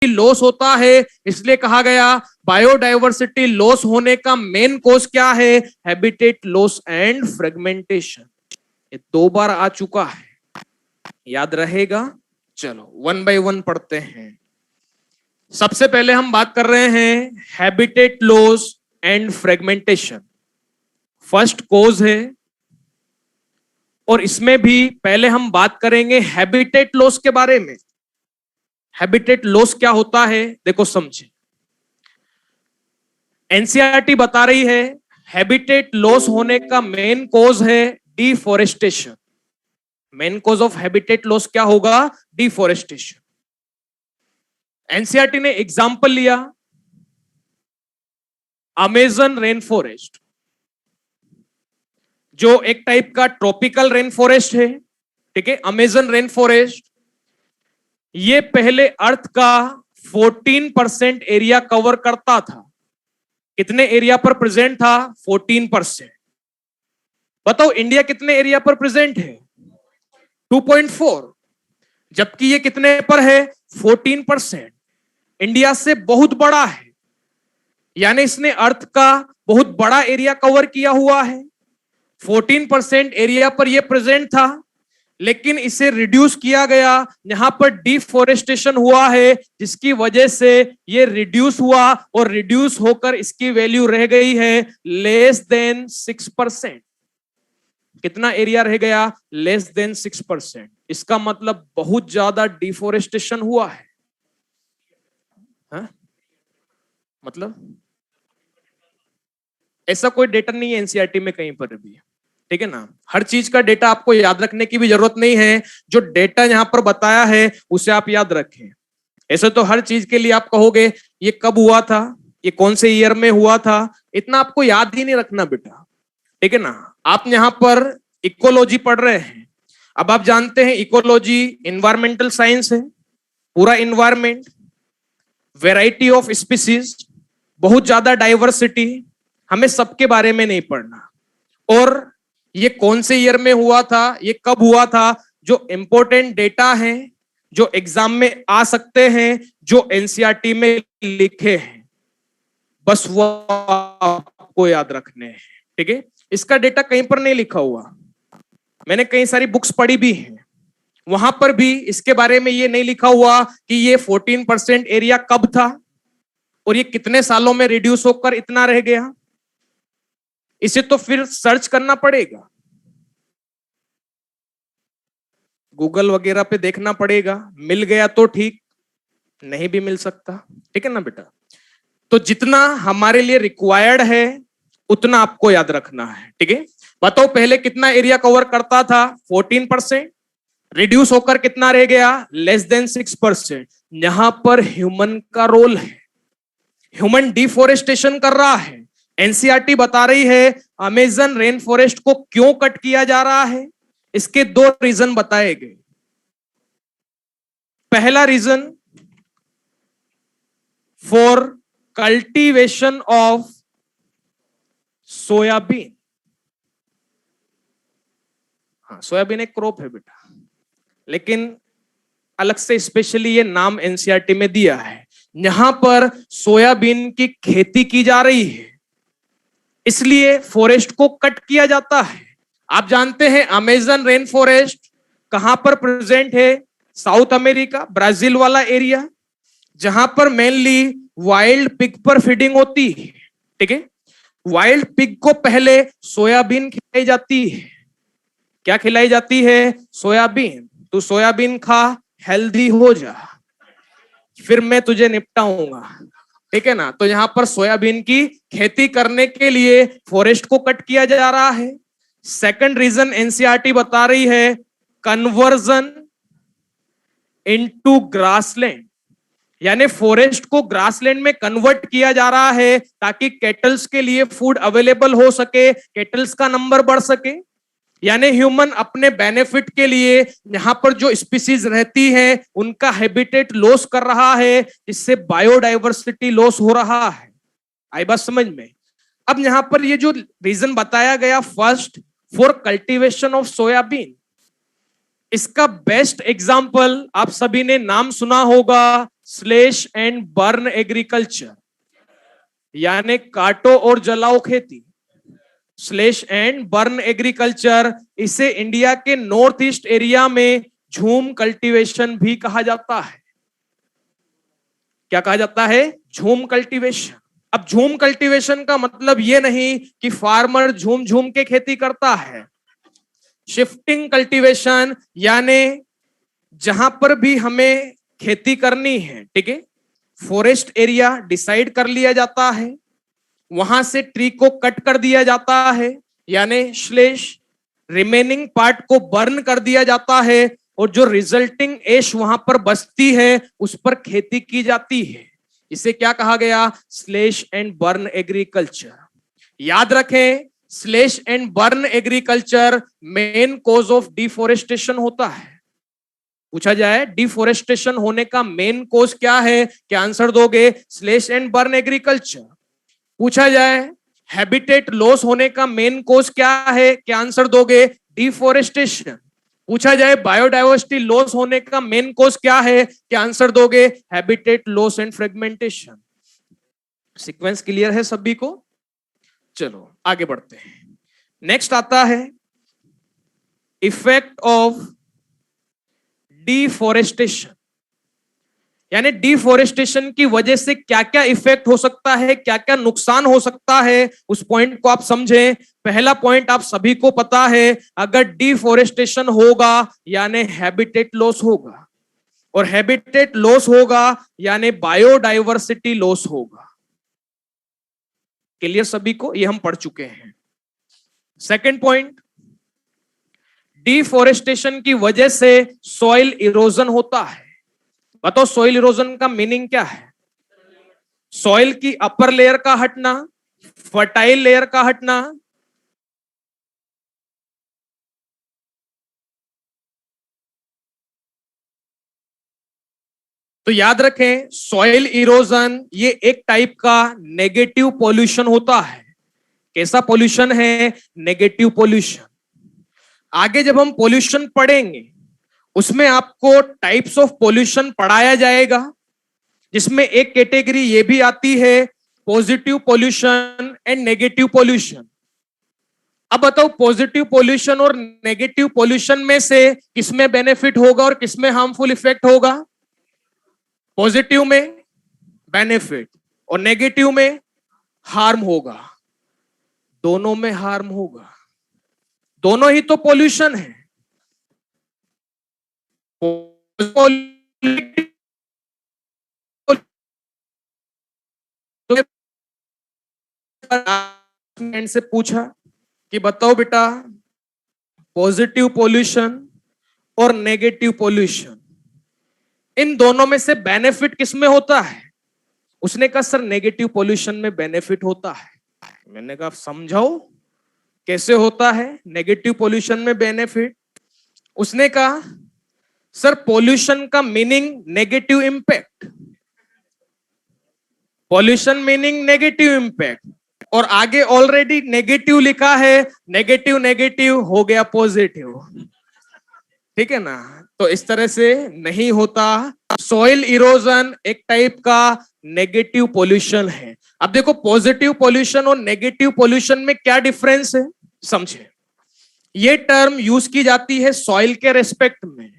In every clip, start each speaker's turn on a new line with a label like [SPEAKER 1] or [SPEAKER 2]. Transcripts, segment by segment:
[SPEAKER 1] Loss होता है, इसलिए कहा गया बायोडायवर्सिटी लॉस होने का मेन कॉज क्या है, हैबिटेट लॉस एंड फ्रेगमेंटेशन। ये 2 बार आ चुका है, याद रहेगा। चलो 1 बाय 1 पढ़ते हैं। सबसे पहले हम बात कर रहे हैं habitat loss and fragmentation. First cause है, और इसमें भी पहले हम बात करेंगे हैबिटेट लॉस के बारे में। हैबिटेट लॉस क्या होता है, देखो समझे। एनसीईआरटी बता रही है हैबिटेट लॉस होने का मेन कॉज है deforestation. Main cause of habitat loss क्या होगा, डिफॉरेस्टेशन। एनसीईआरटी ने एग्जांपल लिया अमेज़न रेन फॉरेस्ट, जो एक टाइप का ट्रॉपिकल रेन फॉरेस्ट है, ठीक है। अमेज़न रेन फॉरेस्ट ये पहले अर्थ का 14% एरिया कवर करता था। कितने एरिया पर प्रेजेंट था, 14%। बताओ इंडिया कितने एरिया पर प्रेजेंट है, 2.4, जबकि ये कितने पर है, 14%। इंडिया से बहुत बड़ा है, यानी इसने अर्थ का बहुत बड़ा एरिया कवर किया हुआ है। 14% एरिया पर यह प्रेजेंट था, लेकिन इसे रिड्यूस किया गया, यहां पर डिफॉरेस्टेशन हुआ है, जिसकी वजह से ये रिड्यूस हुआ, और रिड्यूस होकर इसकी वैल्यू रह गई है लेस देन 6%। कितना एरिया रह गया, लेस देन 6%। इसका मतलब बहुत ज्यादा डिफॉरेस्टेशन हुआ है, हा? मतलब ऐसा कोई डेटा नहीं है एनसीईआरटी में कहीं पर भी, ठीक है ना। हर चीज का डेटा आपको याद रखने की भी जरूरत नहीं है, जो डेटा यहां पर बताया है उसे आप याद रखें। ऐसे तो हर चीज के लिए आप कहोगे ये कब हुआ था, ये कौन से ईयर में हुआ था, इतना आपको याद ही नहीं रखना बेटा, ठीक है ना। आप यहां पर इकोलॉजी पढ़ रहे हैं। अब आप जानते हैं इकोलॉजी इन्वायरमेंटल साइंस है, पूरा इन्वायरमेंट, वेराइटी ऑफ स्पीसीज, बहुत ज्यादा डाइवर्सिटी, हमें सबके बारे में नहीं पढ़ना। और ये कौन से ईयर में हुआ था, ये कब हुआ था, जो इंपॉर्टेंट डेटा है, जो एग्जाम में आ सकते हैं, जो एनसीईआरटी में लिखे हैं, बस वो आपको याद रखने हैं, ठीक है। इसका डेटा कहीं पर नहीं लिखा हुआ। मैंने कई सारी बुक्स पढ़ी भी हैं, वहां पर भी इसके बारे में ये नहीं लिखा हुआ कि ये 14% एरिया कब था और ये कितने सालों में रिड्यूस होकर इतना रह गया। इसे तो फिर सर्च करना पड़ेगा, गूगल वगैरह पे देखना पड़ेगा, मिल गया तो ठीक, नहीं भी मिल सकता, ठीक है ना बेटा। तो जितना हमारे लिए रिक्वायर्ड है उतना आपको याद रखना है, ठीक है। बताओ पहले कितना एरिया कवर करता था, 14%, रिड्यूस होकर कितना रह गया, लेस देन 6%। यहां पर ह्यूमन का रोल है, ह्यूमन डिफोरेस्टेशन कर रहा है। एनसीईआरटी बता रही है अमेज़न रेन फॉरेस्ट को क्यों कट किया जा रहा है, इसके 2 रीजन बताए गए। पहला reason, for cultivation of soybean. हाँ, सोयाबीन एक क्रॉप है बेटा, लेकिन अलग से स्पेशली ये नाम एनसीईआरटी में दिया है। यहां पर सोयाबीन की खेती की जा रही है, इसलिए फॉरेस्ट को कट किया जाता है। आप जानते हैं अमेज़न रेन फॉरेस्ट कहां पर प्रेजेंट है, साउथ अमेरिका, ब्राजील वाला एरिया, जहां पर मेनली वाइल्ड पिग पर फीडिंग होती है, ठीक है। वाइल्ड पिग को पहले सोयाबीन खिलाई जाती है। क्या खिलाई जाती है, सोयाबीन। तू सोयाबीन खा, हेल्दी हो जा, फिर मैं तुझे निपटाऊंगा, ठीक है ना। तो यहां पर सोयाबीन की खेती करने के लिए फॉरेस्ट को कट किया जा रहा है। सेकंड रीजन एनसीईआरटी बता रही है, कन्वर्जन इनटू ग्रासलैंड, यानी फॉरेस्ट को ग्रासलैंड में कन्वर्ट किया जा रहा है ताकि कैटल्स के लिए फूड अवेलेबल हो सके, कैटल्स का नंबर बढ़ सके। यानी ह्यूमन अपने बेनिफिट के लिए यहां पर जो स्पीसीज रहती है उनका हैबिटेट लॉस कर रहा है, जिससे बायोडाइवर्सिटी लॉस हो रहा है। आई बात समझ में। अब यहां पर ये जो रीजन बताया गया, first for cultivation of soybean, इसका बेस्ट एग्जांपल आप सभी ने नाम सुना होगा, स्लेश एंड बर्न एग्रीकल्चर, यानी काटो और जलाओ खेती। स्लेश एंड बर्न एग्रीकल्चर, इसे इंडिया के नॉर्थ ईस्ट एरिया में झूम कल्टीवेशन भी कहा जाता है। क्या कहा जाता है? झूम कल्टीवेशन। अब झूम कल्टीवेशन का मतलब यह नहीं कि फार्मर झूम झूम के खेती करता है। शिफ्टिंग कल्टीवेशन, यानी जहां पर भी हमें खेती करनी है, ठीक है, फॉरेस्ट एरिया डिसाइड कर लिया जाता है, वहां से ट्री को कट कर दिया जाता है, यानी श्लेष, रिमेनिंग पार्ट को बर्न कर दिया जाता है, और जो रिजल्टिंग एश वहां पर बचती है उस पर खेती की जाती है। इसे क्या कहा गया? Slash and burn agriculture. याद रखें, slash and burn agriculture main cause of deforestation होता है। पूछा जाए डिफोरेस्टेशन होने का मेन कॉज क्या है, क्या आंसर दोगे? Slash and burn agriculture. पूछा जाए हैबिटेट लॉस होने का मेन कॉज क्या है, क्या आंसर दोगे? डिफोरेस्टेशन। पूछा जाए बायोडाइवर्सिटी लॉस होने का मेन कॉज क्या है, क्या आंसर दोगे? Habitat loss and fragmentation. Sequence clear है सभी को? चलो आगे बढ़ते हैं। नेक्स्ट आता है इफेक्ट ऑफ डिफोरेस्टेशन, यानी डिफोरेस्टेशन की वजह से क्या क्या इफेक्ट हो सकता है, क्या क्या नुकसान हो सकता है, उस पॉइंट को आप समझें। पहला पॉइंट आप सभी को पता है, अगर डिफोरेस्टेशन होगा यानी हैबिटेट लॉस होगा, और हैबिटेट लॉस होगा यानी बायोडाइवर्सिटी लॉस होगा। क्लियर सभी को? ये हम पढ़ चुके हैं। सेकंड पॉइंट, डिफोरेस्टेशन की वजह से सॉइल इरोजन होता है। बताओ सॉइल इरोजन का मीनिंग क्या है? सॉइल की अपर लेयर का हटना, फर्टाइल लेयर का हटना, तो याद रखें सॉइल इरोजन ये एक टाइप का नेगेटिव पॉल्यूशन होता है। कैसा पॉल्यूशन है? Negative pollution. आगे जब हम पॉल्यूशन पढ़ेंगे उसमें आपको टाइप्स ऑफ पॉल्यूशन पढ़ाया जाएगा, जिसमें एक कैटेगरी ये भी आती है positive pollution and negative pollution. अब बताओ पॉजिटिव पॉल्यूशन और नेगेटिव पॉल्यूशन में से किसमें बेनिफिट होगा और किसमें हार्मफुल इफेक्ट होगा? पॉजिटिव में बेनिफिट और नेगेटिव में हार्म होगा। दोनों में हार्म होगा, दोनों ही तो पॉल्यूशन है। से पूछा कि बताओ बेटा पॉजिटिव पॉल्यूशन और नेगेटिव पॉल्यूशन, इन दोनों में से बेनिफिट किसमें होता है? उसने कहा सर नेगेटिव पॉल्यूशन में बेनिफिट होता है। मैंने कहा समझाओ कैसे होता है नेगेटिव पॉल्यूशन में बेनिफिट? उसने कहा सर पॉल्यूशन का meaning negative impact, pollution meaning negative impact, और आगे ऑलरेडी नेगेटिव लिखा है, नेगेटिव नेगेटिव हो गया पॉजिटिव। ठीक है ना? तो इस तरह से नहीं होता। सॉइल इरोजन एक टाइप का नेगेटिव पॉल्यूशन है। अब देखो पॉजिटिव पॉल्यूशन और नेगेटिव पॉल्यूशन में क्या डिफरेंस है समझे। ये टर्म यूज की जाती है सॉइल के रेस्पेक्ट में।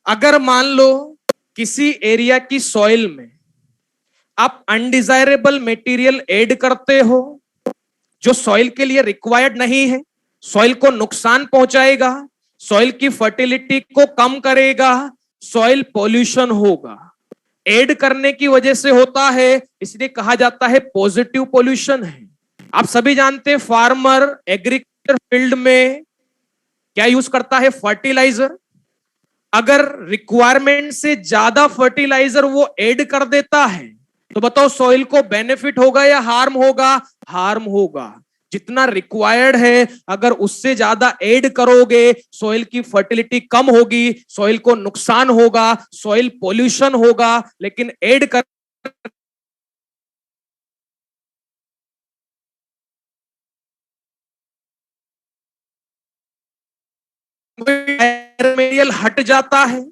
[SPEAKER 1] अगर मान लो किसी एरिया की सॉइल में आप अनडिजायरेबल मटेरियल ऐड करते हो जो सॉइल के लिए रिक्वायर्ड नहीं है, सॉइल को नुकसान पहुंचाएगा, सॉइल की फर्टिलिटी को कम करेगा, सॉइल पॉल्यूशन होगा। ऐड करने की वजह से होता है, इसलिए कहा जाता है पॉजिटिव पॉल्यूशन है। आप सभी जानते हैं फार्मर एग्रीकल्चर फील्ड में क्या यूज करता है? फर्टिलाइजर। अगर रिक्वायरमेंट से ज्यादा फर्टिलाइजर वो ऐड कर देता है तो बताओ सॉइल को बेनिफिट होगा या हार्म होगा? हार्म होगा। जितना रिक्वायर्ड है अगर उससे ज्यादा ऐड करोगे सॉइल की फर्टिलिटी कम होगी, सॉइल को नुकसान होगा, सॉइल पॉल्यूशन होगा। लेकिन ऐड कर मटेरियल हट जाता है,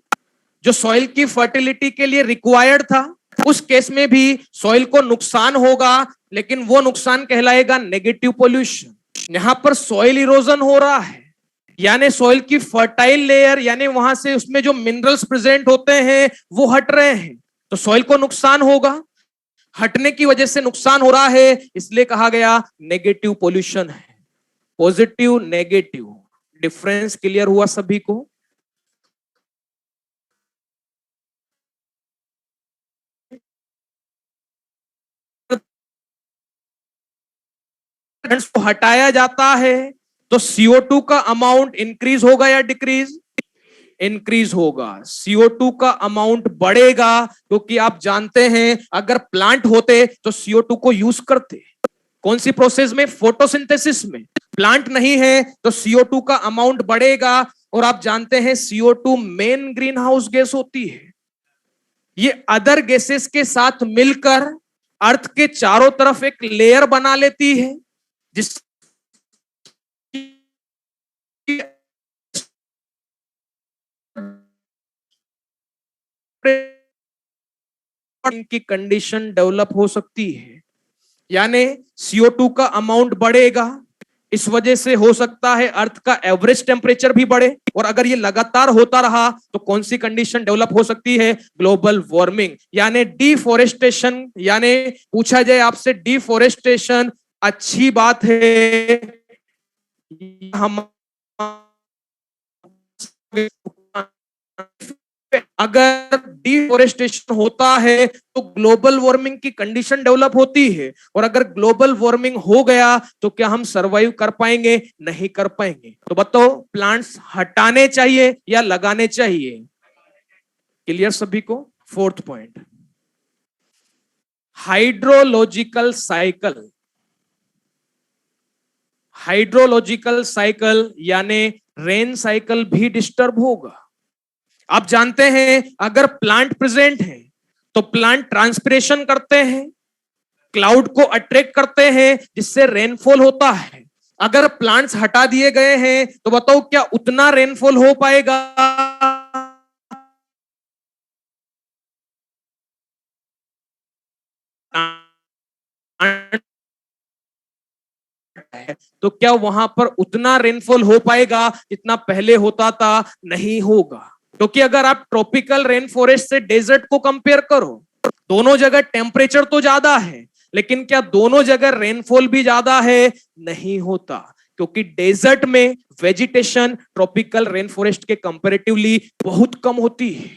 [SPEAKER 1] जो सॉइल की फर्टिलिटी के लिए रिक्वायर्ड था, उस केस में भी सॉइल को नुकसान होगा, लेकिन वो नुकसान कहलाएगा नेगेटिव पोल्यूशन। यहां पर सॉइल इरोजन हो रहा है, यानी सॉइल की फर्टाइल लेयर, यानी वहां से उसमें जो मिनरल्स प्रेजेंट होते हैं वो हट रहे हैं, तो सॉइल को नुकसान होगा। हटने की वजह से नुकसान हो रहा है, इसलिए कहा गया नेगेटिव पोल्यूशन है। पॉजिटिव नेगेटिव डिफरेंस क्लियर हुआ सभी को? को हटाया जाता है तो CO2 का अमाउंट इंक्रीज होगा या डिक्रीज? इंक्रीज होगा। CO2 का अमाउंट बढ़ेगा, क्योंकि आप जानते हैं अगर प्लांट होते तो CO2 को यूज करते। कौन सी प्रोसेस में? फोटोसिंथेसिस में। प्लांट नहीं है तो CO2 का अमाउंट बढ़ेगा, और आप जानते हैं CO2 main green house gas होती है। ये अदर गैसेस के साथ मिलकर अर्थ के चारों तरफ एक लेयर बना लेती है, जिस की कंडीशन डेवलप हो सकती है। यानी CO2 का अमाउंट बढ़ेगा, इस वजह से हो सकता है अर्थ का एवरेज टेम्परेचर भी बढ़े, और अगर ये लगातार होता रहा तो कौन सी कंडीशन डेवलप हो सकती है? ग्लोबल वार्मिंग, यानी डिफोरेस्टेशन। यानी पूछा जाए आपसे, डिफोरेस्टेशन अच्छी बात है? हम अगर डिफोरेस्टेशन होता है तो ग्लोबल वार्मिंग की कंडीशन डेवलप होती है, और अगर ग्लोबल वार्मिंग हो गया तो क्या हम सरवाइव कर पाएंगे? नहीं कर पाएंगे। तो बताओ, प्लांट्स हटाने चाहिए या लगाने चाहिए? क्लियर सभी को? Fourth point, hydrological cycle. Hydrological cycle यानी रेन साइकिल भी डिस्टर्ब होगा। आप जानते हैं अगर प्लांट प्रेजेंट है तो प्लांट ट्रांसपिरेशन करते हैं, क्लाउड को अट्रैक्ट करते हैं, जिससे रेनफॉल होता है। अगर प्लांट्स हटा दिए गए हैं तो बताओ क्या उतना रेनफॉल हो पाएगा? तो क्या वहां पर उतना रेनफॉल हो पाएगा जितना पहले होता था? नहीं होगा। क्योंकि अगर आप ट्रॉपिकल रेन फॉरेस्ट से डेजर्ट को कंपेयर करो, दोनों जगह टेम्परेचर तो ज्यादा है, लेकिन क्या दोनों जगह रेनफॉल भी ज्यादा है? नहीं होता, क्योंकि डेजर्ट में वेजिटेशन ट्रॉपिकल रेन फॉरेस्ट के कंपैरेटिवली बहुत कम होती है।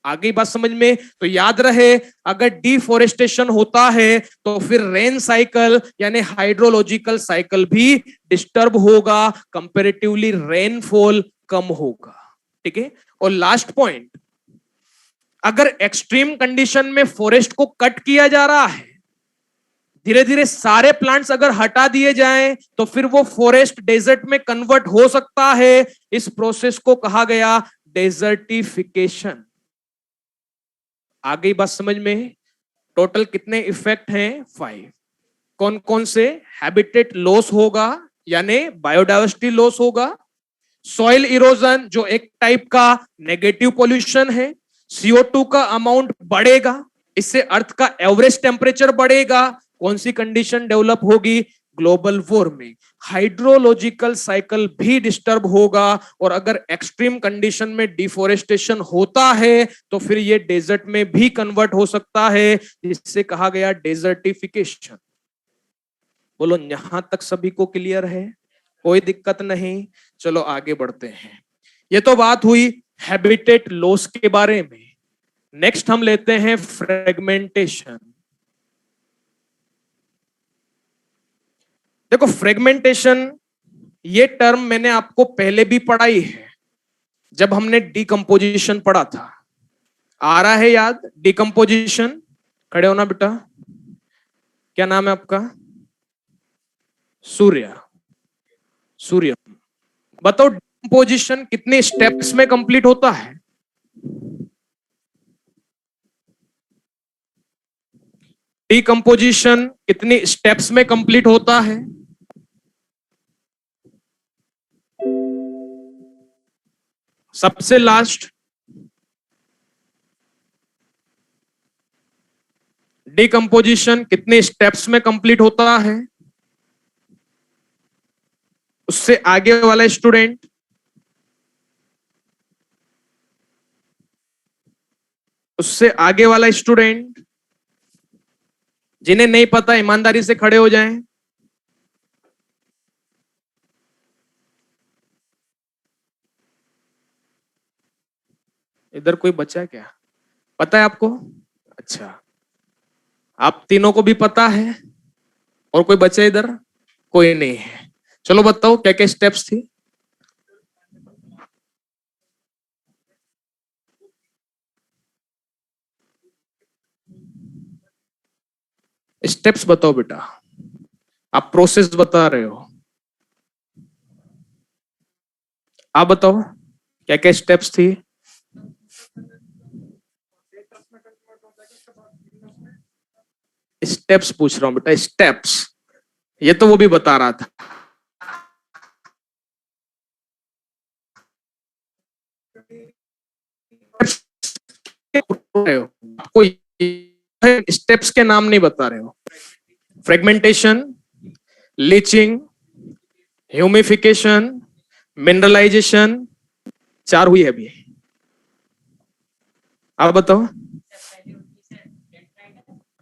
[SPEAKER 1] आगे बात समझ में? तो याद रहे, अगर डिफोरेस्टेशन होता है तो फिर रेन साइकिल यानी हाइड्रोलॉजिकल साइकिल भी डिस्टर्ब होगा, कंपैरेटिवली रेनफॉल कम होगा। ठीक है। और लास्ट पॉइंट, अगर एक्सट्रीम कंडीशन में फॉरेस्ट को कट किया जा रहा है, धीरे धीरे सारे प्लांट्स अगर हटा दिए जाएं तो फिर वो फॉरेस्ट डेजर्ट में कन्वर्ट हो सकता है। इस प्रोसेस को कहा गया डेजर्टिफिकेशन। आ गई बात समझ में? टोटल कितने इफेक्ट हैं? 5। कौन कौन से? हैबिटेट लॉस होगा, यानी बायोडायवर्सिटी लॉस होगा। सॉइल इरोजन, जो एक टाइप का नेगेटिव पोल्यूशन है। CO2 का अमाउंट बढ़ेगा, इससे अर्थ का एवरेज टेम्परेचर बढ़ेगा। कौन सी कंडीशन डेवलप होगी? Global warming. हाइड्रोलॉजिकल साइकिल भी डिस्टर्ब होगा, और अगर एक्सट्रीम कंडीशन में डिफोरेस्टेशन होता है तो फिर ये डेजर्ट में भी कन्वर्ट हो सकता है, जिससे कहा गया डेजर्टिफिकेशन। बोलो, यहां तक सभी को क्लियर है? कोई दिक्कत नहीं? चलो आगे बढ़ते हैं। ये तो बात हुई हैबिटेट लॉस के बारे में। नेक्स्ट हम लेते हैं फ्रेगमेंटेशन। देखो, फ्रेगमेंटेशन ये टर्म मैंने आपको पहले भी पढ़ाई है, जब हमने डिकम्पोजिशन पढ़ा था। आ रहा है याद? डिकम्पोजिशन। खड़े होना बेटा। क्या नाम है आपका? सूर्य। सूर्य, बताओ डिकम्पोजिशन कितने स्टेप्स में कंप्लीट होता है? डिकम्पोजिशन कितनी स्टेप्स में कंप्लीट होता है? सबसे लास्ट डिकम्पोजिशन कितने स्टेप्स में कंप्लीट होता है, उससे आगे वाला स्टूडेंट जिन्हें नहीं पता ईमानदारी से खड़े हो जाएं। इधर कोई बच्चा है क्या, पता है आपको? अच्छा, आप तीनों को भी पता है, और कोई बच्चा इधर कोई नहीं है। चलो बताओ क्या क्या स्टेप्स थी। स्टेप्स बताओ बेटा, आप प्रोसेस बता रहे हो, आप बताओ क्या क्या स्टेप्स थी। स्टेप्स पूछ रहा हूं बेटा, स्टेप्स, ये तो वो भी बता रहा था। आपको स्टेप्स के नाम नहीं बता रहे हो। फ्रेगमेंटेशन, लीचिंग, ह्यूमिफिकेशन, मिनरलाइजेशन, 4 हुई है अभी। आप बताओ।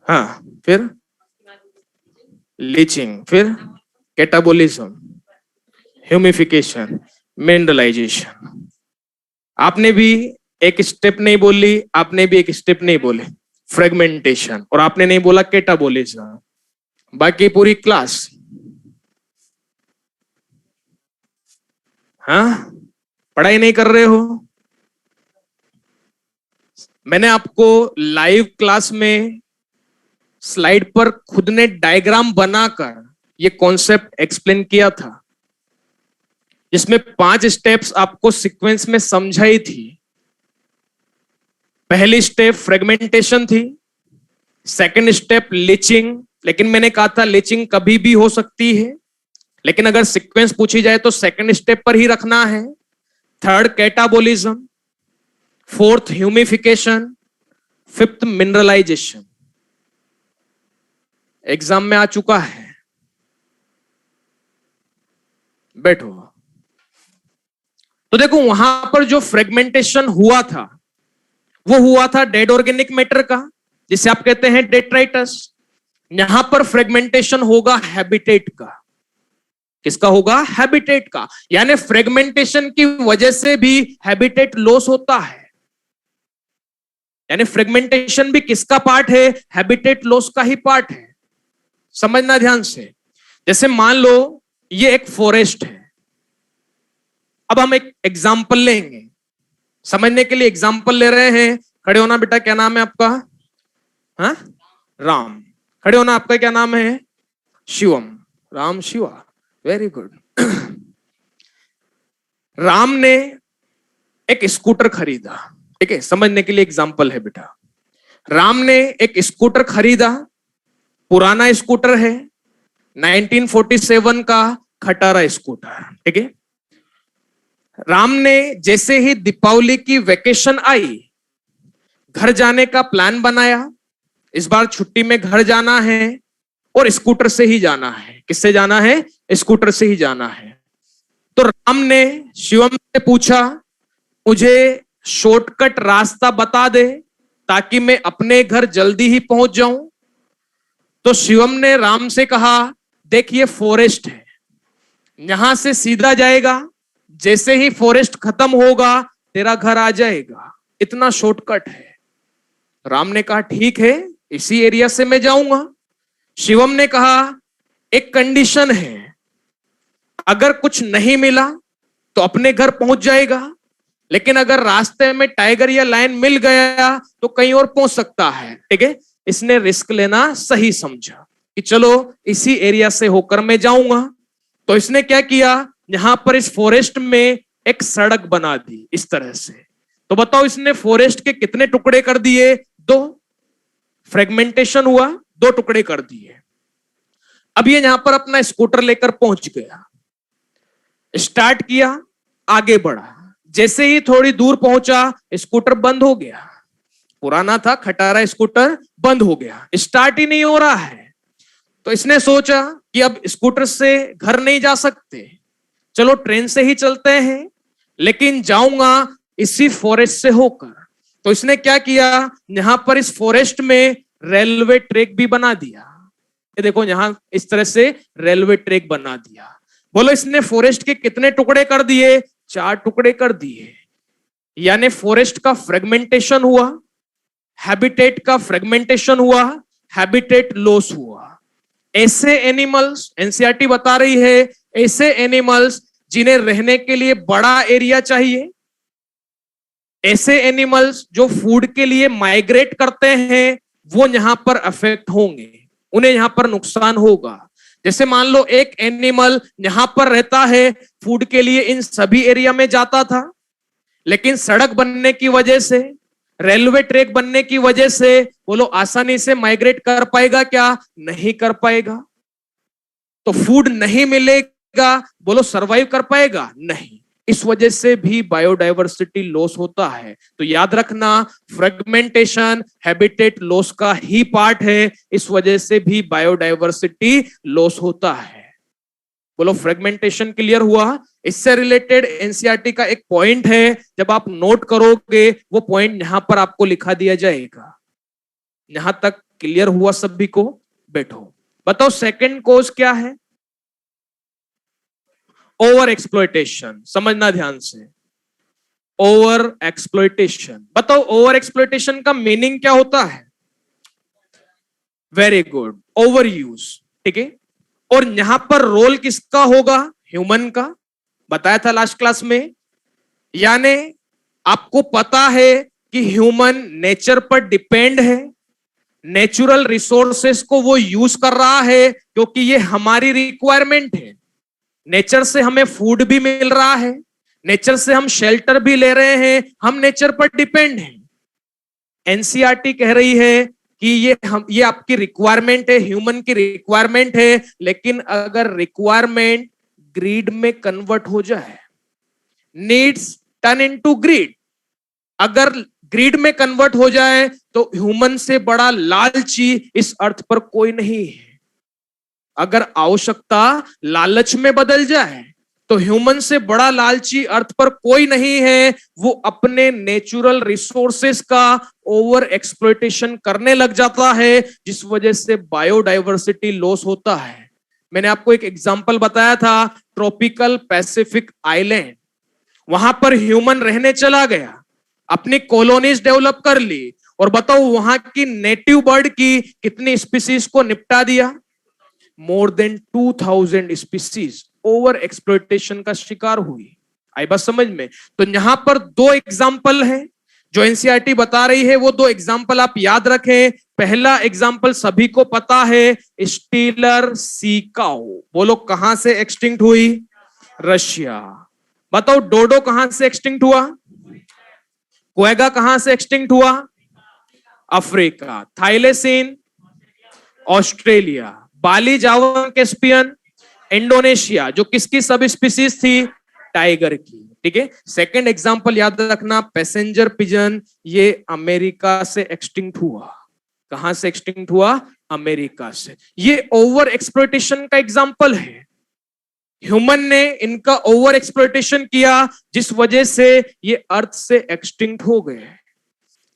[SPEAKER 1] हाँ, फिर लीचिंग, फिर कैटाबोलिज्म, ह्यूमिफिकेशन, मिनरलाइजेशन। आपने भी एक स्टेप नहीं बोली, आपने भी एक स्टेप नहीं बोले, फ्रेगमेंटेशन, और आपने नहीं बोला कैटाबोलिज्म। बाकी पूरी क्लास, हाँ, पढ़ाई नहीं कर रहे हो। मैंने आपको लाइव क्लास में स्लाइड पर खुद ने डायग्राम बनाकर ये कॉन्सेप्ट एक्सप्लेन किया था, जिसमें 5 स्टेप्स आपको सीक्वेंस में समझाई थी। पहली स्टेप फ्रेगमेंटेशन थी, सेकंड स्टेप लीचिंग, लेकिन मैंने कहा था लीचिंग कभी भी हो सकती है, लेकिन अगर सीक्वेंस पूछी जाए तो सेकंड स्टेप पर ही रखना है। Third catabolism, fourth humification, fifth mineralization. Exam में आ चुका है, बैठो। तो देखो वहां पर जो फ्रेगमेंटेशन हुआ था वो हुआ था डेड ऑर्गेनिक मैटर का, जिसे आप कहते हैं डेट्राइटस। यहां पर फ्रेगमेंटेशन होगा हैबिटेट का। किसका होगा? हैबिटेट का। यानी फ्रेगमेंटेशन की वजह से भी हैबिटेट लॉस होता है। यानी फ्रेगमेंटेशन भी किसका पार्ट है? हैबिटेट लॉस का ही पार्ट है। समझना ध्यान से। जैसे मान लो ये एक फॉरेस्ट है। अब हम एक एग्जाम्पल लेंगे, समझने के लिए एग्जाम्पल ले रहे हैं। खड़े होना बेटा, क्या नाम है आपका? हाँ, राम। खड़े होना, आपका क्या नाम है? शिवम। Ram Shiva, very good. राम ने एक स्कूटर खरीदा, ठीक है, समझने के लिए एग्जाम्पल है बेटा। राम ने एक स्कूटर खरीदा, पुराना स्कूटर है, 1947 का खटारा स्कूटर, ठीक है। राम ने जैसे ही दीपावली की वेकेशन आई, घर जाने का प्लान बनाया। इस बार छुट्टी में घर जाना है और स्कूटर से ही जाना है। किससे जाना है? स्कूटर से ही जाना है। तो राम ने शिवम से पूछा, मुझे शॉर्टकट रास्ता बता दे ताकि मैं अपने घर जल्दी ही पहुंच जाऊं। तो शिवम ने राम से कहा, देख ये फॉरेस्ट है, यहां से सीधा जाएगा, जैसे ही फॉरेस्ट खत्म होगा तेरा घर आ जाएगा, इतना शॉर्टकट है। राम ने कहा ठीक है, इसी एरिया से मैं जाऊंगा। शिवम ने कहा एक कंडीशन है, अगर कुछ नहीं मिला तो अपने घर पहुंच जाएगा, लेकिन अगर रास्ते में टाइगर या लायन मिल गया तो कहीं और पहुंच सकता है, ठीक है। इसने रिस्क लेना सही समझा कि चलो इसी एरिया से होकर मैं जाऊंगा। तो इसने क्या किया, यहां पर इस फॉरेस्ट में एक सड़क बना दी इस तरह से। तो बताओ इसने फॉरेस्ट के कितने टुकड़े कर दिए? 2। फ्रेगमेंटेशन हुआ, 2 टुकड़े कर दिए। अब ये यहां पर अपना स्कूटर लेकर पहुंच गया, स्टार्ट किया, आगे बढ़ा। जैसे ही थोड़ी दूर पहुंचा, स्कूटर बंद हो गया। पुराना था खटारा स्कूटर, बंद हो गया, स्टार्ट ही नहीं हो रहा है। तो इसने सोचा कि अब स्कूटर से घर नहीं जा सकते, चलो ट्रेन से ही चलते हैं, लेकिन जाऊंगा इसी फॉरेस्ट से होकर। तो इसने क्या किया, यहां पर इस फॉरेस्ट में रेलवे ट्रैक भी बना दिया। ये देखो यहां इस तरह से रेलवे ट्रैक बना दिया। बोलो इसने फॉरेस्ट के कितने टुकड़े कर दिए, 4 टुकड़े कर दिए। यानी फॉरेस्ट का फ्रेगमेंटेशन हुआ, हैबिटेट का फ्रेगमेंटेशन हुआ, हैबिटेट लॉस हुआ। ऐसे एनिमल्स, एनसीईआरटी बता रही है, ऐसे एनिमल्स जिन्हें रहने के लिए बड़ा एरिया चाहिए, ऐसे एनिमल्स जो फूड के लिए माइग्रेट करते हैं, वो यहां पर अफेक्ट होंगे, उन्हें यहां पर नुकसान होगा। जैसे मान लो एक एनिमल यहां पर रहता है, फूड के लिए इन सभी एरिया में जाता था, लेकिन सड़क बनने की वजह से, रेलवे ट्रैक बनने की वजह से बोलो आसानी से माइग्रेट कर पाएगा क्या? नहीं कर पाएगा। तो फूड नहीं मिलेगा, बोलो सरवाइव कर पाएगा? नहीं। इस वजह से भी बायोडायवर्सिटी लॉस होता है। तो याद रखना, फ्रेगमेंटेशन हैबिटेट लॉस का ही पार्ट है, इस वजह से भी बायोडायवर्सिटी लॉस होता है। बोलो फ्रेगमेंटेशन क्लियर हुआ? इससे रिलेटेड एनसीईआरटी का एक पॉइंट है, जब आप नोट करोगे वो पॉइंट यहां पर आपको लिखा दिया जाएगा। यहां तक क्लियर हुआ सभी को? बैठो, बताओ सेकंड कॉज क्या है? Over exploitation. समझना ध्यान से, ओवर एक्सप्लॉयटेशन। बताओ ओवर एक्सप्लॉयटेशन का मीनिंग क्या होता है? Very good, over use. ठीक है, और यहां पर रोल किसका होगा? ह्यूमन का। बताया था लास्ट क्लास में। यानी आपको पता है कि ह्यूमन नेचर पर डिपेंड है, नेचुरल रिसोर्सेस को वो यूज कर रहा है क्योंकि ये हमारी रिक्वायरमेंट है। नेचर से हमें फूड भी मिल रहा है, नेचर से हम शेल्टर भी ले रहे हैं, हम नेचर पर डिपेंड हैं। एनसीईआरटी कह रही है कि ये आपकी रिक्वायरमेंट है, ह्यूमन की रिक्वायरमेंट है, लेकिन अगर रिक्वायरमेंट ग्रीड में कन्वर्ट हो जाए, नीड्स टर्न इनटू ग्रीड, अगर ग्रीड में कन्वर्ट हो जाए तो ह्यूमन से बड़ा लालची इस अर्थ पर कोई नहीं है। अगर आवश्यकता लालच में बदल जाए तो ह्यूमन से बड़ा लालची अर्थ पर कोई नहीं है। वो अपने नेचुरल रिसोर्सेस का ओवर एक्सप्लॉयटेशन करने लग जाता है, जिस वजह से बायोडायवर्सिटी लॉस होता है। मैंने आपको एक एग्जांपल बताया था, ट्रॉपिकल पैसिफिक आइलैंड। वहां पर ह्यूमन रहने चला गया, अपनी कॉलोनीज डेवलप कर ली, और बताओ वहां की नेटिव बर्ड की कितनी स्पीसीज को निपटा दिया? More than 2000 species over exploitation का शिकार हुई। आई बात समझ में? तो यहां पर 2 एग्जाम्पल हैं जो एनसीईआरटी बता रही है, वो 2 एग्जाम्पल आप याद रखें। पहला एग्जाम्पल सभी को पता है, स्टीलर सी काऊ। बोलो कहां से एक्सटिंक्ट हुई? रशिया। बताओ डोडो कहां से एक्सटिंक्ट हुआ? क्वेगा कहां से एक्सटिंक्ट हुआ? अफ्रीका। थाइलेसीन ऑस्ट्रेलिया। बाली जावा कैस्पियन इंडोनेशिया, जो किसकी सब स्पीसीज थी? टाइगर की। ठीक है, सेकंड एग्जांपल याद रखना, पैसेंजर पिजन, ये अमेरिका से एक्सटिंक्ट हुआ। कहां से एक्सटिंक्ट हुआ? अमेरिका से। ये ओवर एक्सप्लॉयटेशन का एग्जांपल है। ह्यूमन ने इनका ओवर एक्सप्लॉयटेशन किया, जिस वजह से ये अर्थ से एक्सटिंक्ट हो गए।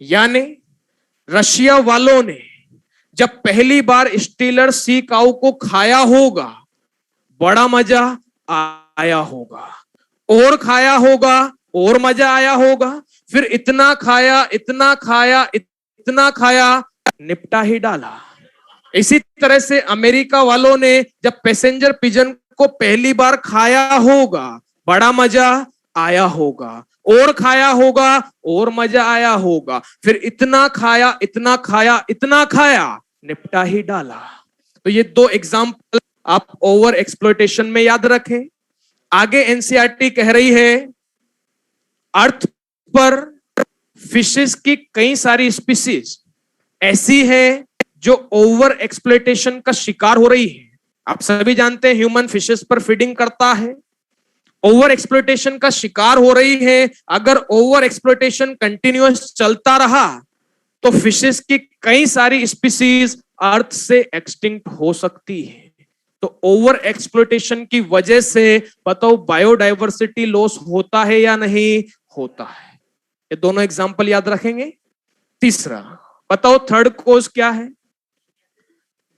[SPEAKER 1] यानी रशिया वालों ने जब पहली बार स्टीलर सी काऊ को खाया होगा, बड़ा मजा आया होगा, और खाया होगा और मजा आया होगा, फिर इतना खाया, इतना खाया, इतना खाया, निपटा ही डाला। इसी तरह से अमेरिका वालों ने जब पैसेंजर पिजन को पहली बार खाया होगा, बड़ा मजा आया होगा, और खाया होगा और मजा आया होगा, फिर इतना खाया, इतना खाया, इतना खाया, निपटा ही डाला। तो ये 2 एग्जाम्पल आप ओवर एक्सप्लॉयटेशन में याद रखें। आगे एनसीईआरटी कह रही है, अर्थ पर फिशेस की कई सारी स्पीसीज ऐसी है जो ओवर एक्सप्लॉयटेशन का शिकार हो रही है। आप सभी जानते हैं ह्यूमन फिशेस पर फीडिंग करता है, ओवर एक्सप्लॉयटेशन का शिकार हो रही है। अगर ओवर एक्सप्लॉयटेशन कंटिन्यूअस चलता रहा तो फिशेस की कई सारी स्पीसीज अर्थ से एक्सटिंक्ट हो सकती है। तो ओवर एक्सप्लोइटेशन की वजह से बताओ बायोडाइवर्सिटी लॉस होता है या नहीं होता है। ये दोनों एग्जांपल याद रखेंगे। तीसरा बताओ थर्ड कॉज क्या है?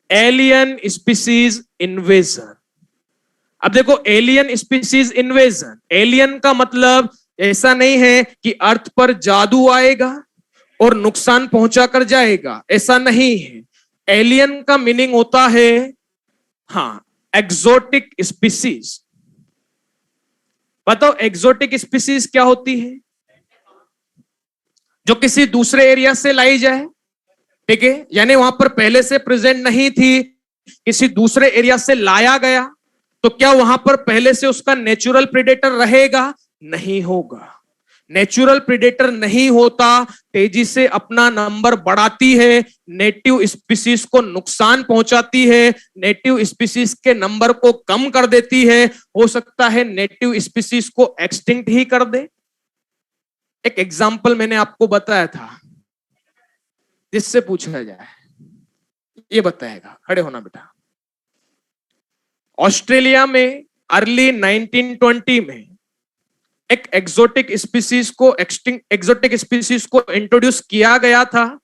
[SPEAKER 1] Alien species invasion. अब देखो एलियन स्पीसीज इन्वेजन, एलियन का मतलब ऐसा नहीं है कि अर्थ पर जादू आएगा और नुकसान पहुंचा कर जाएगा, ऐसा नहीं है। एलियन का मीनिंग होता है हाँ एक्सोटिक स्पीसीज। बताओ एक्सोटिक स्पीसीज क्या होती है? जो किसी दूसरे एरिया से लाई जाए, ठीक है, यानी वहां पर पहले से प्रेजेंट नहीं थी, किसी दूसरे एरिया से लाया गया, तो क्या वहां पर पहले से उसका नेचुरल प्रेडेटर रहेगा? नहीं होगा। नेचुरल प्रेडेटर नहीं होता, तेजी से अपना नंबर बढ़ाती है, नेटिव स्पीसीज को नुकसान पहुंचाती है, नेटिव स्पीसीज के नंबर को कम कर देती है, हो सकता है नेटिव स्पीसीज को एक्सटिंक्ट ही कर दे। एक एग्जाम्पल मैंने आपको बताया था, जिससे पूछा जाए ये बताएगा। खड़े होना बेटा। ऑस्ट्रेलिया में अर्ली 1920 में एक एक्सोटिक स्पीसीज को इंट्रोड्यूस किया गया था,